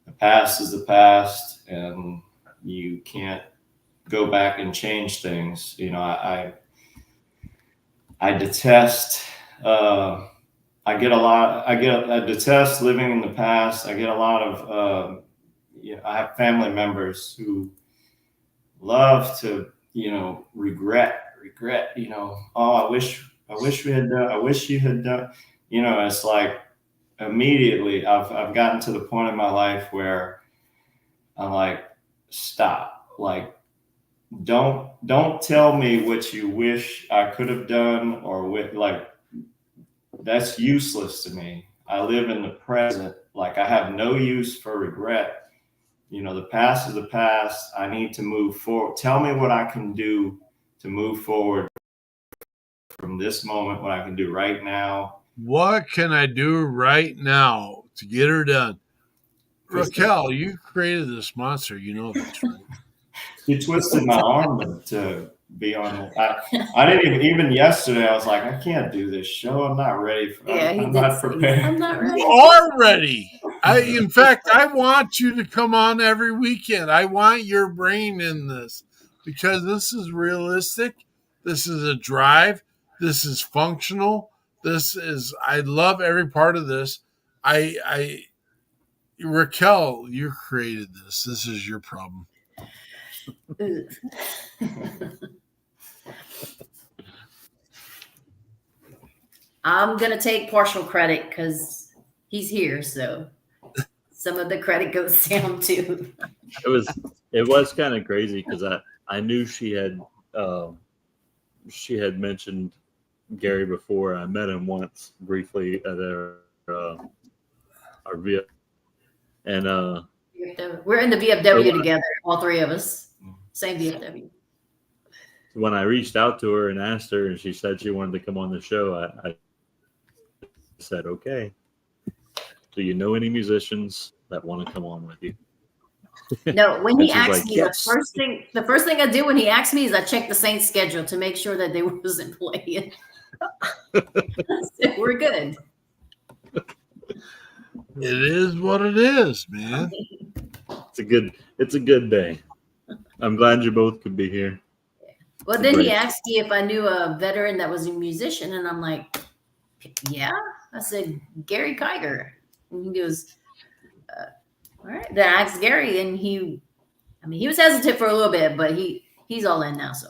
the past is the past and you can't go back and change things. I detest, I detest living in the past. I get a lot of, I have family members who love to, regret, oh, I wish we had done, I wish you had done, it's like immediately I've gotten to the point in my life where I'm like, stop, like, don't tell me what you wish I could have done or that's useless to me. I live in the present. Like, I have no use for regret. The past is the past. I need to move forward. Tell me what I can do to move forward from this moment, what I can do right now. What can I do right now to get her done? Racquel, you created this monster. You know this, right? You twisted my arm to be on it. I didn't even yesterday. I was like, I can't do this show. I'm not ready. I'm not prepared. I'm not ready. You are ready. In fact, I want you to come on every weekend. I want your brain in this because this is realistic. This is a drive. This is functional. I love every part of this. Racquel, you created this. This is your problem. I'm going to take partial credit because he's here. So some of the credit goes down too. It was kind of crazy because I knew she had mentioned Gary before. I met him once briefly at our VF, and we're in the VFW together, all three of us, same VFW. When I reached out to her and asked her, and she said she wanted to come on the show, I said, okay. Do you know any musicians that want to come on with you? No, when he asked me, yes. the first thing I do when he asked me is I check the Saints schedule to make sure that they wasn't playing. We're good. It is what it is, man. It's a good day. I'm glad you both could be here. Well, then he asked me if I knew a veteran that was a musician, and I'm like, yeah. I said, Gary Kiger. And he goes, all right. Then I asked Gary, and he was hesitant for a little bit, but he's all in now. So,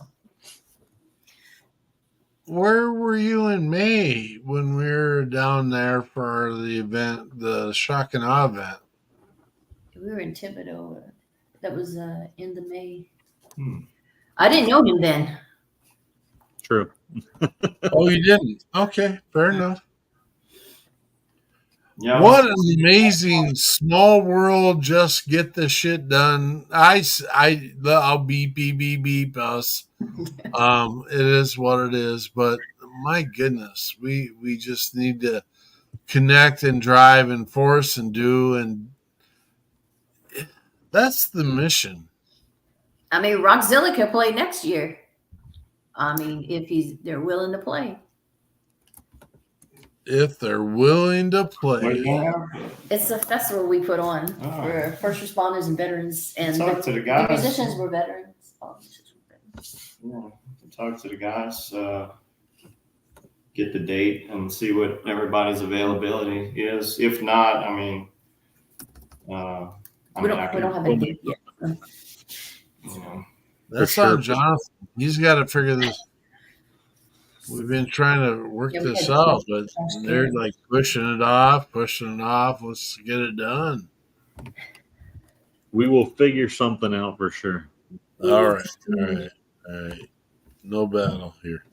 where were you in May when we were down there for the event, the Shock and Awe event? We were in Thibodeau. That was end of May. I didn't know him then. True. Oh, you didn't? Okay, fair enough. Yeah. What an amazing small world! Just get the shit done. I'll beep us. It is what it is. But my goodness, we just need to connect and drive and force and do, and that's the mission. I mean, Rockzilla could play next year. I mean, if they're willing to play. If they're willing to play. It's a festival we put on for first responders and veterans, and talk to the guys. musicians were veterans. Yeah, talk to the guys, get the date, and see what everybody's availability is. If not, I mean, we don't have a date yet. That's on Jonathan. He's got to figure this. We've been trying to work this out, but they're like pushing it off. Let's get it done. We will figure something out for sure. All right. No battle here.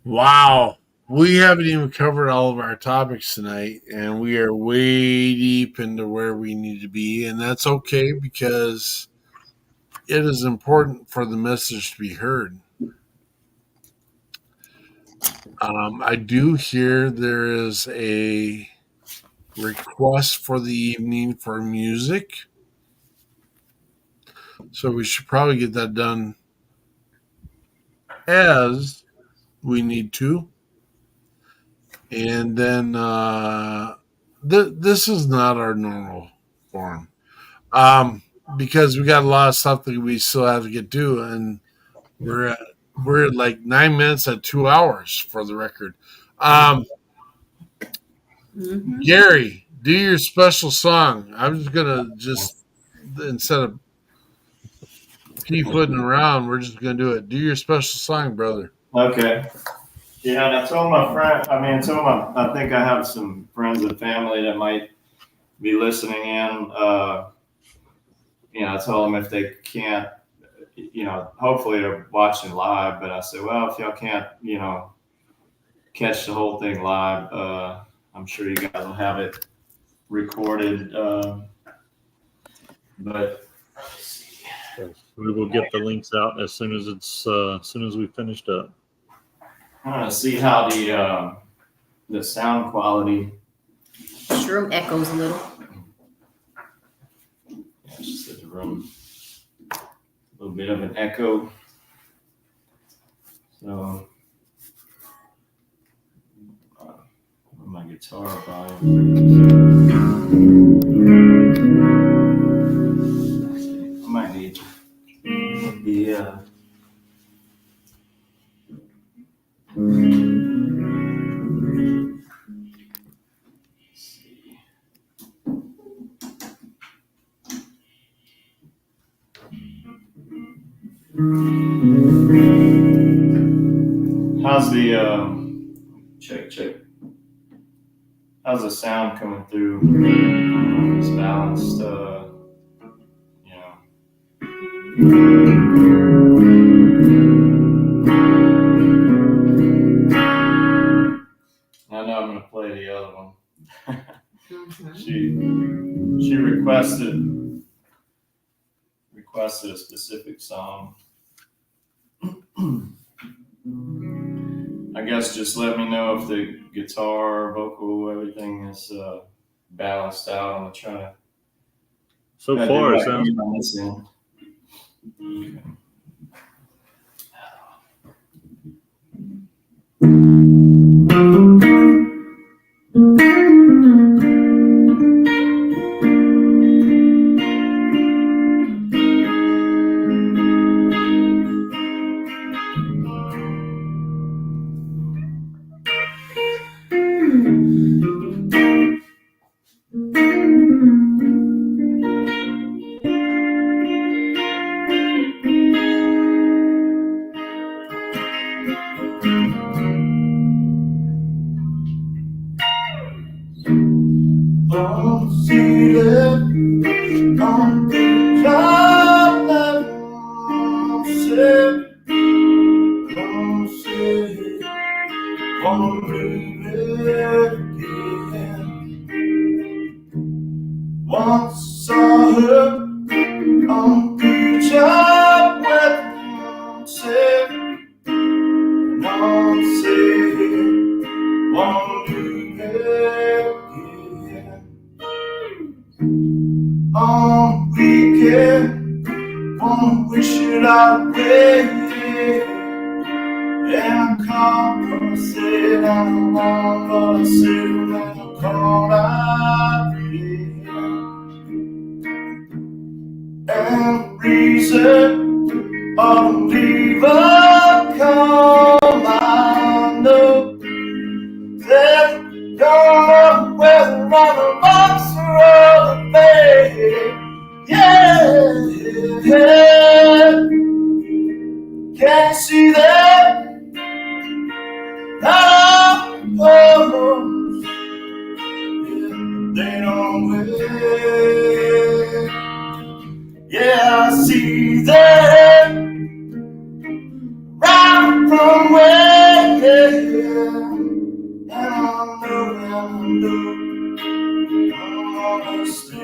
Wow. We haven't even covered all of our topics tonight, and we are way deep into where we need to be, and that's okay because it is important for the message to be heard. I do hear there is a request for the evening for music. So we should probably get that done as we need to. And then this is not our normal forum. Because we got a lot of stuff that we still have to get to, and we're at like 9 minutes at 2 hours for the record. Gary, do your special song. I'm just gonna instead of footing around, we're just gonna do it. Do your special song, brother. Okay. Yeah, and I told my friend. I think I have some friends and family that might be listening in. I told them if they can't, hopefully they're watching live. But I said, well, if y'all can't, catch the whole thing live, I'm sure you guys will have it recorded. But we will get the links out as soon as we finished up. I want to see how the sound quality. Sure, echoes a little. Yeah, just in the room, a little bit of an echo. So, my guitar volume. I might need the. How's the check? How's the sound coming through? It's balanced, I know I'm gonna play the other one. She requested a specific song. I guess just let me know if the guitar, vocal, everything is balanced out. I'm gonna try to. So far, it sounds. Once saw her on the job with said, and on said, won't do again. On weekend, won't wish it away. And I called, but I said I don't want, but I said when I called, I did. And reason of leave a come, I know that you're whether on a box or a bed. Yeah, can't see that apples, they don't wait. Yeah, I see that right from where, and I know I'm gonna stay.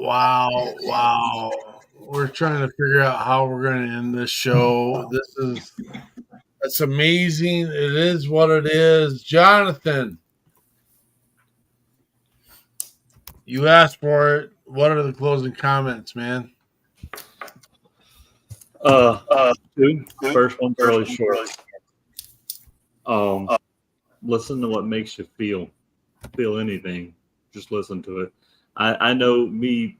Wow. We're trying to figure out how we're going to end this show. That's amazing. It is what it is. Jonathan, you asked for it. What are the closing comments, man? Two. First one's really short. Listen to what makes you feel anything. Just listen to it. I know me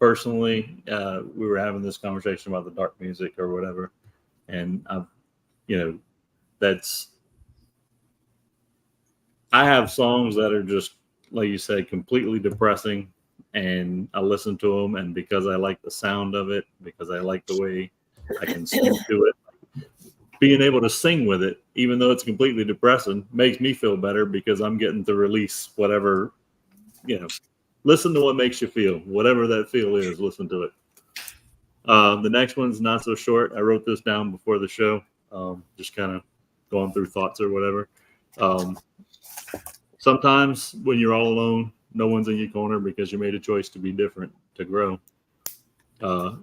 personally, we were having this conversation about the dark music or whatever. And I have songs that are just, like you said, completely depressing, and I listen to them, and because I like the sound of it, because I like the way I can sing to it, being able to sing with it, even though it's completely depressing, makes me feel better because I'm getting to release whatever, listen to what makes you feel, whatever that feel is, listen to it. The next one's not so short. I wrote this down before the show, just kind of going through thoughts or whatever. Sometimes when you're all alone, no one's in your corner because you made a choice to be different, to grow.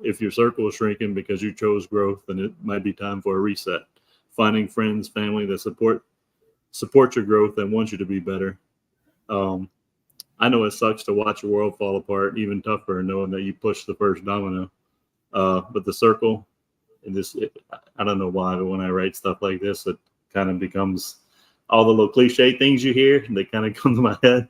If your circle is shrinking because you chose growth, then it might be time for a reset. Finding friends, family that support your growth and want you to be better. I know it sucks to watch your world fall apart, even tougher knowing that you pushed the first domino. But the circle, I don't know why, but when I write stuff like this, it kind of becomes all the little cliche things you hear, and they kind of come to my head.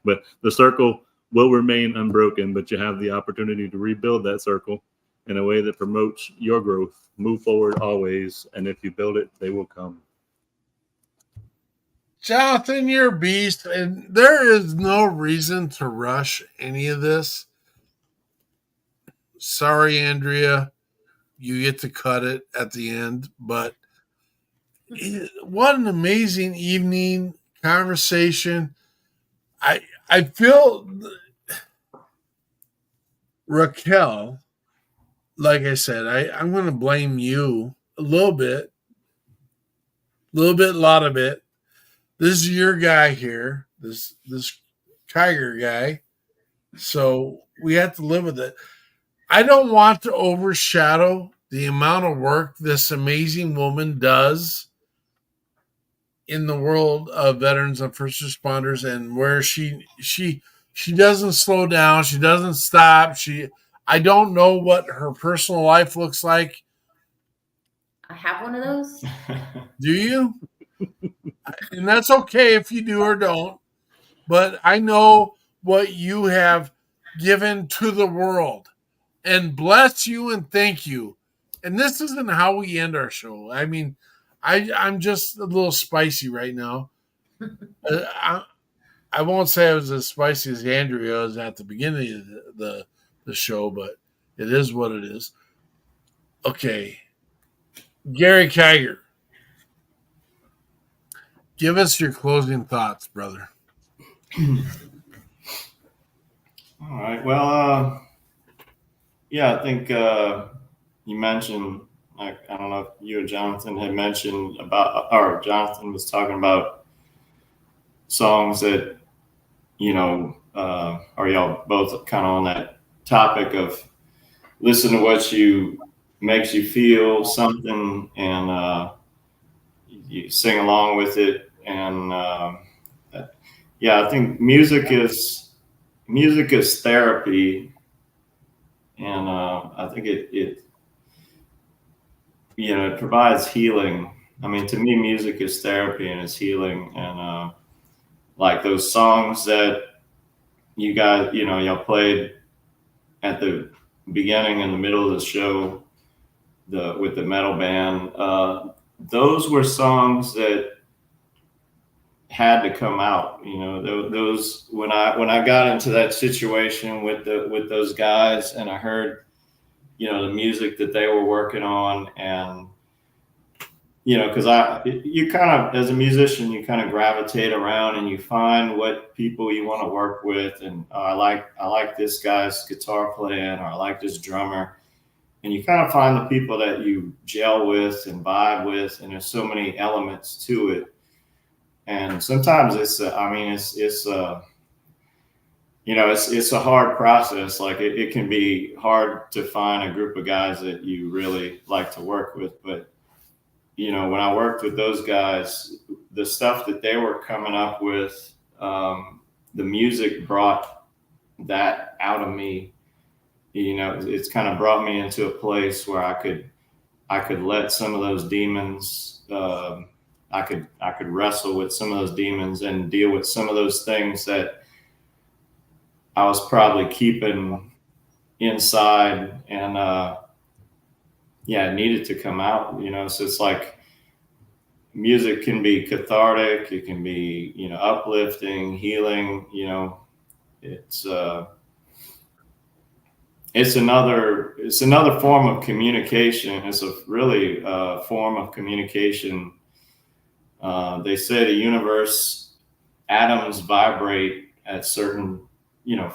But the circle will remain unbroken, but you have the opportunity to rebuild that circle in a way that promotes your growth. Move forward always, and if you build it, they will come. Jonathan, you're a beast, and there is no reason to rush any of this. Sorry, Andrea, you get to cut it at the end, but what an amazing evening conversation. I feel Racquel, like I said, I'm going to blame you a little bit, a lot of it. This is your guy here, this Tiger guy. So we have to live with it. I don't want to overshadow the amount of work this amazing woman does in the world of veterans and first responders, and where she doesn't slow down, she doesn't stop. I don't know what her personal life looks like. I have one of those. Do you? And that's okay if you do or don't. But I know what you have given to the world. And bless you and thank you. And this isn't how we end our show. I mean, I'm just a little spicy right now. I won't say I was as spicy as Andrea was at the beginning of the show, but it is what it is. Okay. Gary Kiger, give us your closing thoughts, brother. All right. Well, yeah, I think you mentioned, I don't know if you or Jonathan had mentioned about, or Jonathan was talking about songs that, are y'all both kind of on that topic of listen to what makes you feel something, and you sing along with it. And yeah, I think music is therapy, and I think it provides healing. I mean, to me, music is therapy and it's healing. And like those songs that you guys, y'all played at the beginning and the middle of the show, with the metal band, those were songs that had to come out. Those when I got into that situation with those guys, and I heard the music that they were working on, and because you kind of, as a musician, you kind of gravitate around and you find what people you want to work with, and I like this guy's guitar playing, or I like this drummer, and you kind of find the people that you gel with and vibe with, and there's so many elements to it. And sometimes it's a hard process. Like it can be hard to find a group of guys that you really like to work with. But, when I worked with those guys, the stuff that they were coming up with, the music brought that out of me. It's kind of brought me into a place where I could let some of those demons, I could wrestle with some of those demons and deal with some of those things that I was probably keeping inside, and it needed to come out. So it's like music can be cathartic, it can be uplifting, healing. It's another form of communication. It's a really form of communication. They say the universe, atoms vibrate at certain,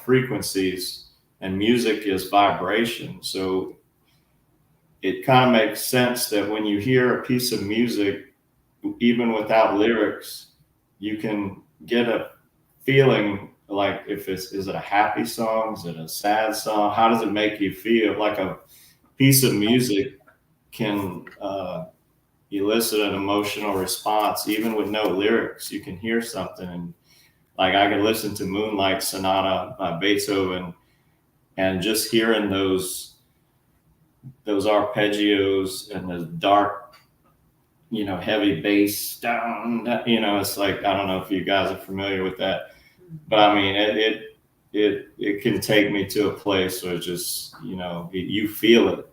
frequencies, and music is vibration. So it kind of makes sense that when you hear a piece of music, even without lyrics, you can get a feeling like, is it a happy song? Is it a sad song? How does it make you feel? Like a piece of music can elicit an emotional response, even with no lyrics. You can hear something, and like I can listen to Moonlight Sonata by Beethoven, and just hearing those arpeggios and the dark, heavy bass down, it's like, I don't know if you guys are familiar with that, but I mean, it can take me to a place where just, you feel it.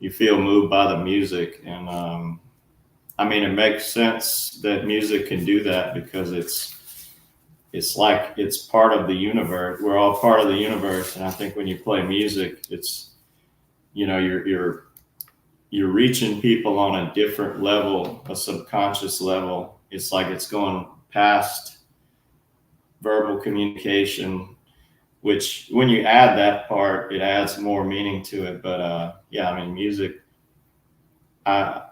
You feel moved by the music. And it makes sense that music can do that, because it's like it's part of the universe. We're all part of the universe. And I think when you play music, it's, you're reaching people on a different level, a subconscious level. It's like it's going past verbal communication, which when you add that part, it adds more meaning to it. But music, I've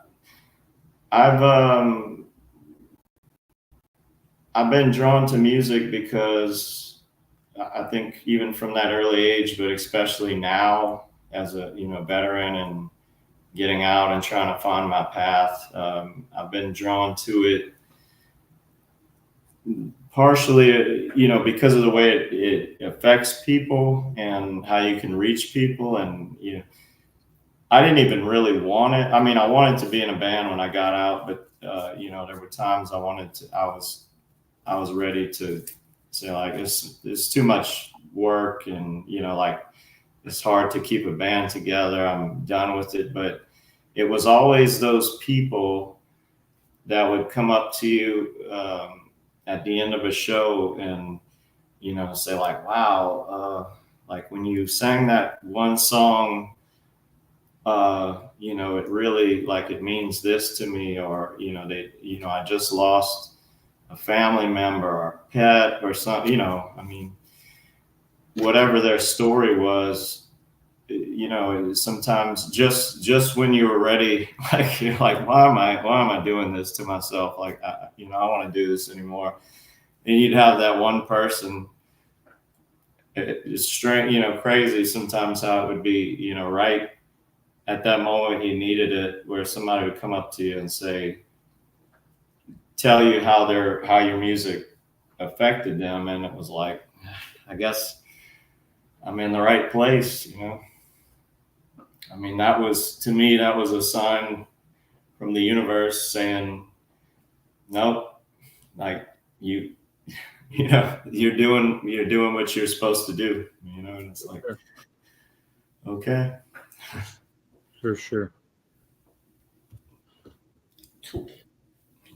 been drawn to music because I think even from that early age, but especially now as a veteran and getting out and trying to find my path, I've been drawn to it partially, because of the way it affects people and how you can reach people. And I didn't even really want it. I wanted to be in a band when I got out, but there were times I was ready to say, like, it's too much work, and it's hard to keep a band together. I'm done with it. But it was always those people that would come up to you at the end of a show and say, like, wow, like when you sang that one song, it really, like, it means this to me. Or I just lost a family member or pet or something, whatever their story was. Sometimes just when you were ready, like, you're like, why am I doing this to myself? Like, I want to do this anymore. And you'd have that one person. It's strange, crazy sometimes how it would be, right at that moment you needed it, where somebody would come up to you and tell you how your music affected them. And it was like, I guess I'm in the right place, that was, to me, that was a sign from the universe saying, nope, like, you're doing what you're supposed to do, and it's like, okay. For sure.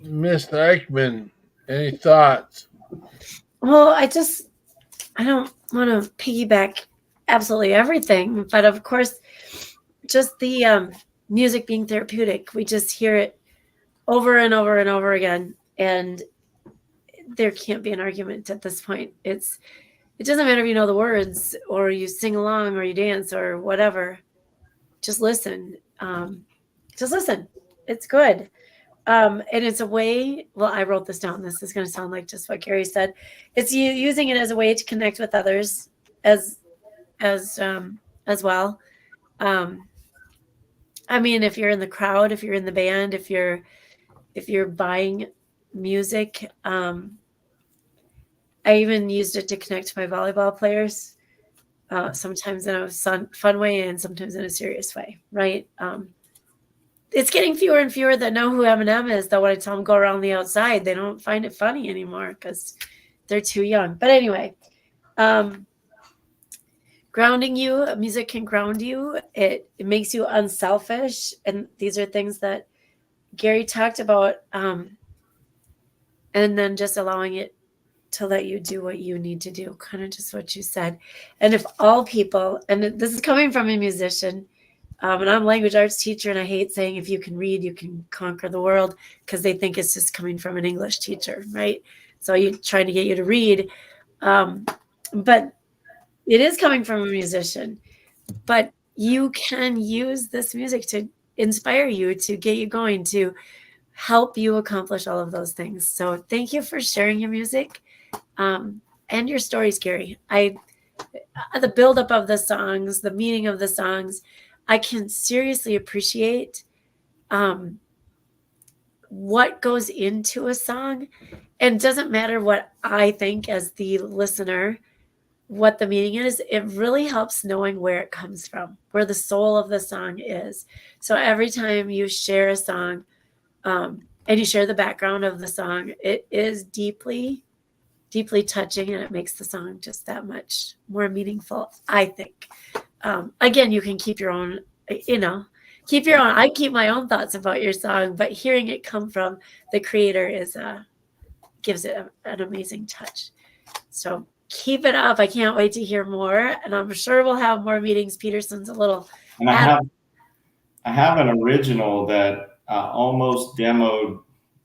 Mr. Eichmann, any thoughts? Well, I don't want to piggyback absolutely everything, but of course, just the music being therapeutic, we just hear it over and over and over again, and there can't be an argument at this point. It doesn't matter if you know the words or you sing along or you dance or whatever. Just listen. It's good. And it's a way, well, I wrote this down. This is going to sound like just what Gary said. It's you using it as a way to connect with others as well. If you're in the crowd, if you're in the band, if you're buying music, I even used it to connect to my volleyball players, sometimes in a fun way and sometimes in a serious way, right? It's getting fewer and fewer that know who Eminem is, though when I tell them go around the outside, they don't find it funny anymore because they're too young. But anyway, grounding you, music can ground you. It makes you unselfish. And these are things that Gary talked about. And then just allowing it to let you do what you need to do, kind of just what you said. And if all people, and this is coming from a musician, and I'm a language arts teacher, and I hate saying if you can read, you can conquer the world, because they think it's just coming from an English teacher, right? So you're trying to get you to read. But it is coming from a musician. But you can use this music to inspire you, to get you going, to help you accomplish all of those things. So thank you for sharing your music and your stories, Gary. The buildup of the songs, the meaning of the songs, I can seriously appreciate what goes into a song. And it doesn't matter what I think as the listener, what the meaning is. It really helps knowing where it comes from, where the soul of the song is. So every time you share a song and you share the background of the song, it is deeply deeply touching, and it makes the song just that much more meaningful, I think. Again, you can keep your own, keep your own. I keep my own thoughts about your song, but hearing it come from the creator gives it an amazing touch. So keep it up. I can't wait to hear more, and I'm sure we'll have more meetings. Peterson's a little. And I have an original that I almost demoed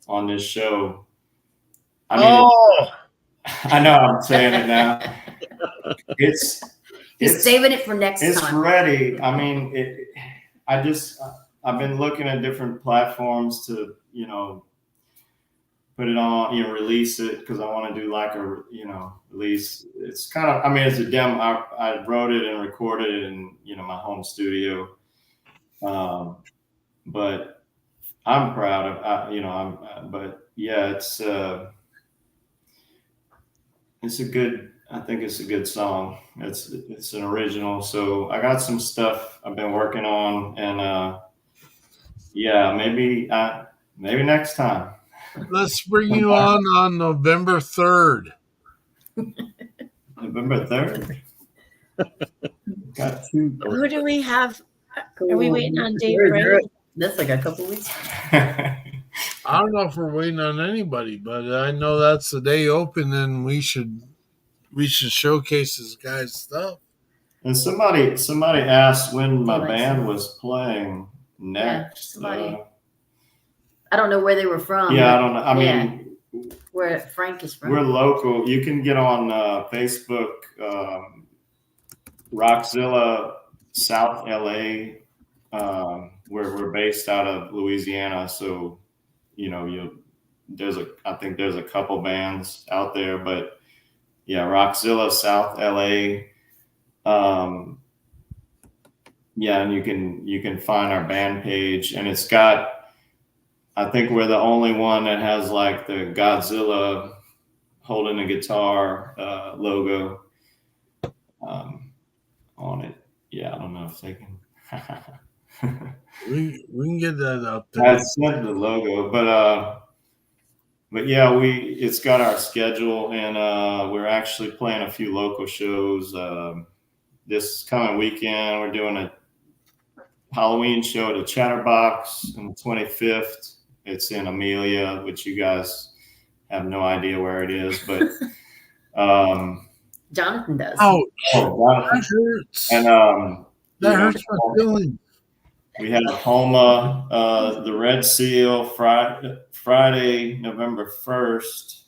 on this show. I mean, I know I'm saying it now. He's saving it for next time. It's ready. I mean, I've been looking at different platforms to, put it on, release it, because I want to do like a, release. It's kind of, I mean, it's a demo. I wrote it and recorded it in, my home studio. But I'm proud of, but yeah, it's a good, I think it's a good song. It's an original. So I got some stuff I've been working on, and yeah, maybe next time. Let's bring you on November 3rd. November 3rd? Got two. Who do we have? Are we waiting on Dave Ray? That's like a couple weeks. I don't know if we're waiting on anybody, but I know that's the day open, and we should showcase this guy's stuff. And somebody asked when my band was playing next. Yeah, I don't know where they were from. Yeah, I don't know. I mean, where Frank is from. We're local. You can get on Facebook, Rockzilla South LA. We're based out of Louisiana, so I think there's a couple bands out there, but yeah, Rockzilla South LA. Yeah, and you can find our band page, and it's got, I think we're the only one that has like the Godzilla holding a guitar logo on it. Yeah, I don't know if they can. we can get that up there. I sent the logo, but yeah, it's got our schedule, and we're actually playing a few local shows. This coming weekend, we're doing a Halloween show at the Chatterbox on the 25th. It's in Amelia, which you guys have no idea where it is, but Jonathan does. Oh, Jonathan. That hurts. And that hurts my feelings. We have Homa, the Red Seal, Friday, November 1st,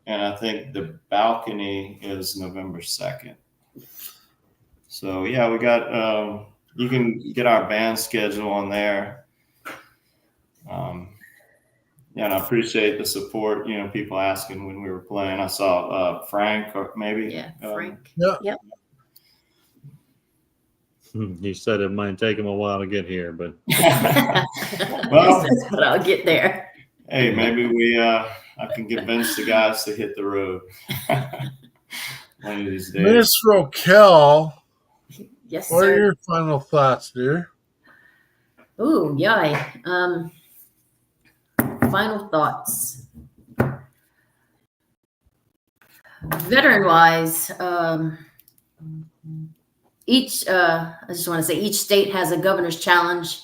and I think the Balcony is November 2nd. So yeah, we got. You can get our band schedule on there. Yeah, and I appreciate the support. People asking when we were playing. I saw Frank, or maybe. Yeah, Frank. Yep. He said it might take him a while to get here, but well, but I'll get there. Hey, maybe I can convince the guys to hit the road one of these days. Miss Racquel, Yes, what sir. are your final thoughts, dear? Ooh, yay. Final thoughts. Veteran-wise, I just want to say each state has a governor's challenge.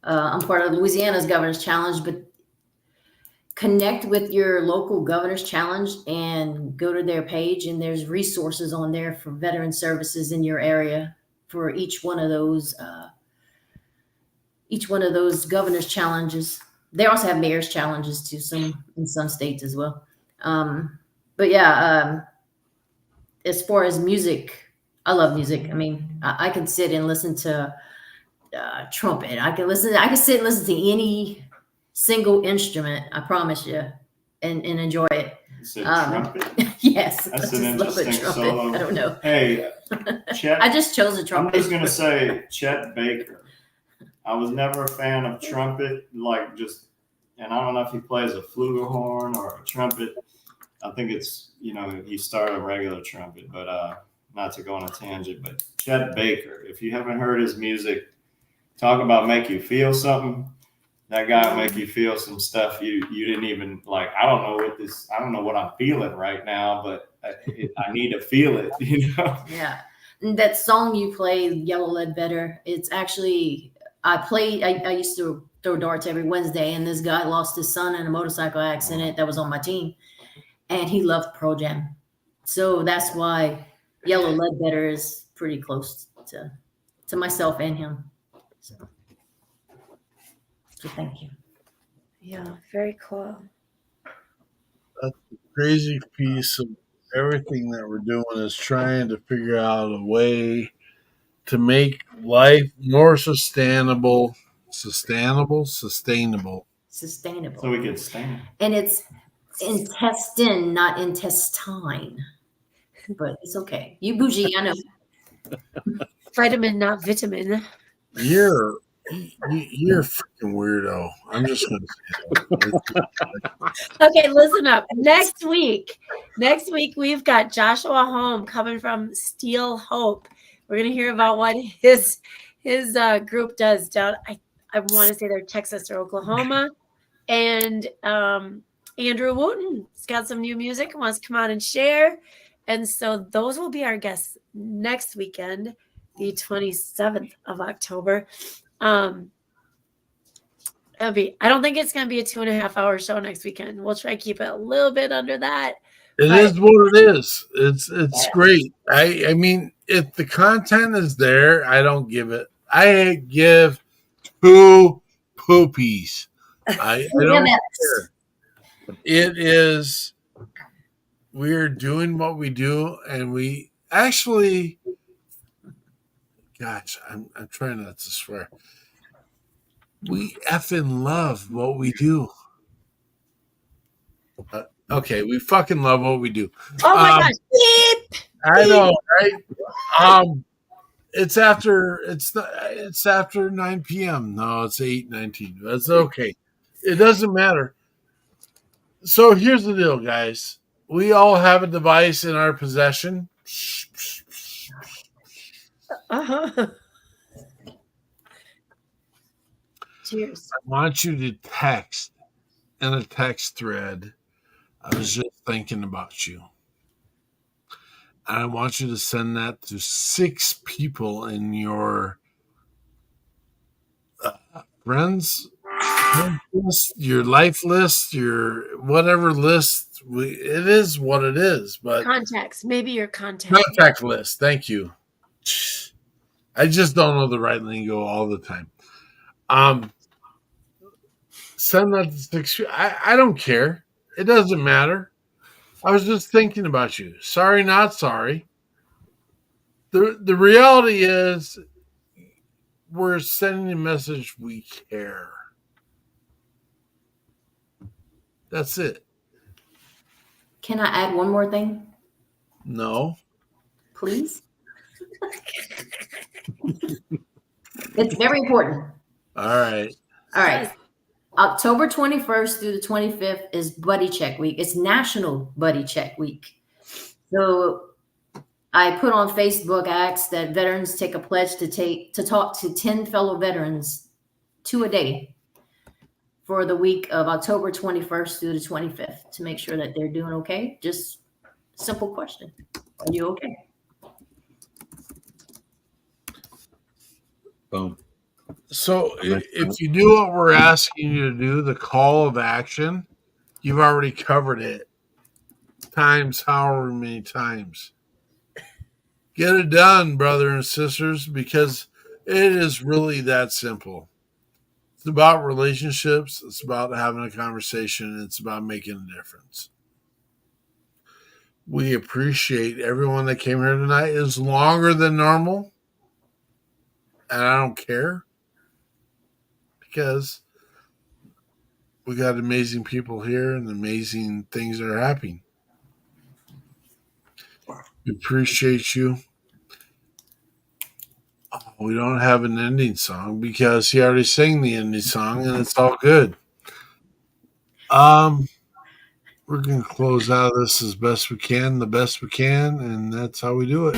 I'm part of Louisiana's governor's challenge, but connect with your local governor's challenge and go to their page, and there's resources on there for veteran services in your area for each one of those governor's challenges. They also have mayor's challenges too, in some states as well. But yeah, as far as music, I love music. I mean, I can sit and listen to trumpet. I can sit and listen to any single instrument, I promise you, and enjoy it. Trumpet? Yes. That's I an just love a interesting trumpet. solo. I don't know. Hey, Chet. I just chose a I'm trumpet. just gonna say Chet Baker. I was never a fan of trumpet, and I don't know if he plays a flugelhorn or a trumpet. I think it's, he started a regular trumpet, but not to go on a tangent, but Chet Baker, if you haven't heard his music, talk about make you feel something. That guy will make you feel some stuff you didn't even like. I don't know what I'm feeling right now, but I need to feel it, you know? Yeah. And that song you played, Yellow Ledbetter, it's actually, I used to throw darts every Wednesday, and this guy lost his son in a motorcycle accident that was on my team, and he loved Pearl Jam. So that's why Yellow Ledbetter is pretty close to myself and him. So thank you. Yeah, very cool. That's the crazy piece of everything that we're doing is trying to figure out a way to make life more sustainable. Sustainable. So we can stand. And it's intestine, not intestine. But it's okay. You bougie, I know. Vitamin, not vitamin. You're a freaking weirdo. I'm just going to say that. Okay, listen up. Next week we've got Joshua Holm coming from Steel Hope. We're going to hear about what his group does down. I want to say they're Texas or Oklahoma. And Andrew Wooten's got some new music and wants to come out and share. And so those will be our guests next weekend, the 27th of October. I don't think it's going to be a 2.5-hour show next weekend. We'll try to keep it a little bit under that. It is what it is. It's great. I mean, if the content is there, I don't give it. I give two poopies. I don't care. It is. We're doing what we do, and we actually. Gosh, I'm trying not to swear. We effing love what we do. Okay, we fucking love what we do. Oh my gosh! Beep. I know, right? It's after 9 p.m. No, it's 8:19. That's okay. It doesn't matter. So here's the deal, guys. We all have a device in our possession. Cheers. I want you to text in a text thread. I was just thinking about you. And I want you to send that to 6 people in your friends list, your life list, your whatever list. It is what it is. But Contacts. Maybe your contact. Contact list. Thank you. I just don't know the right lingo all the time. Send that to 6. I don't care. It doesn't matter. I was just thinking about you. Sorry, not sorry. The reality is we're sending a message we care. That's it. Can I add one more thing? No. Please? It's very important. All right. October 21st through the 25th is Buddy Check Week. It's National Buddy Check Week. So I put on Facebook, I asked that veterans take a pledge to talk to 10 fellow veterans 2 a day for the week of October 21st through the 25th to make sure that they're doing okay. Just simple question. Are you okay? Boom. So if you do what we're asking you to do, the call of action, you've already covered it times however many times. Get it done, brother and sisters, because it is really that simple. It's about relationships. It's about having a conversation. It's about making a difference. We appreciate everyone that came here tonight. It's longer than normal, and I don't care. Because we got amazing people here and amazing things that are happening. We appreciate you. We don't have an ending song because he already sang the ending song and it's all good. We're going to close out of this as best we can, the best we can, and that's how we do it.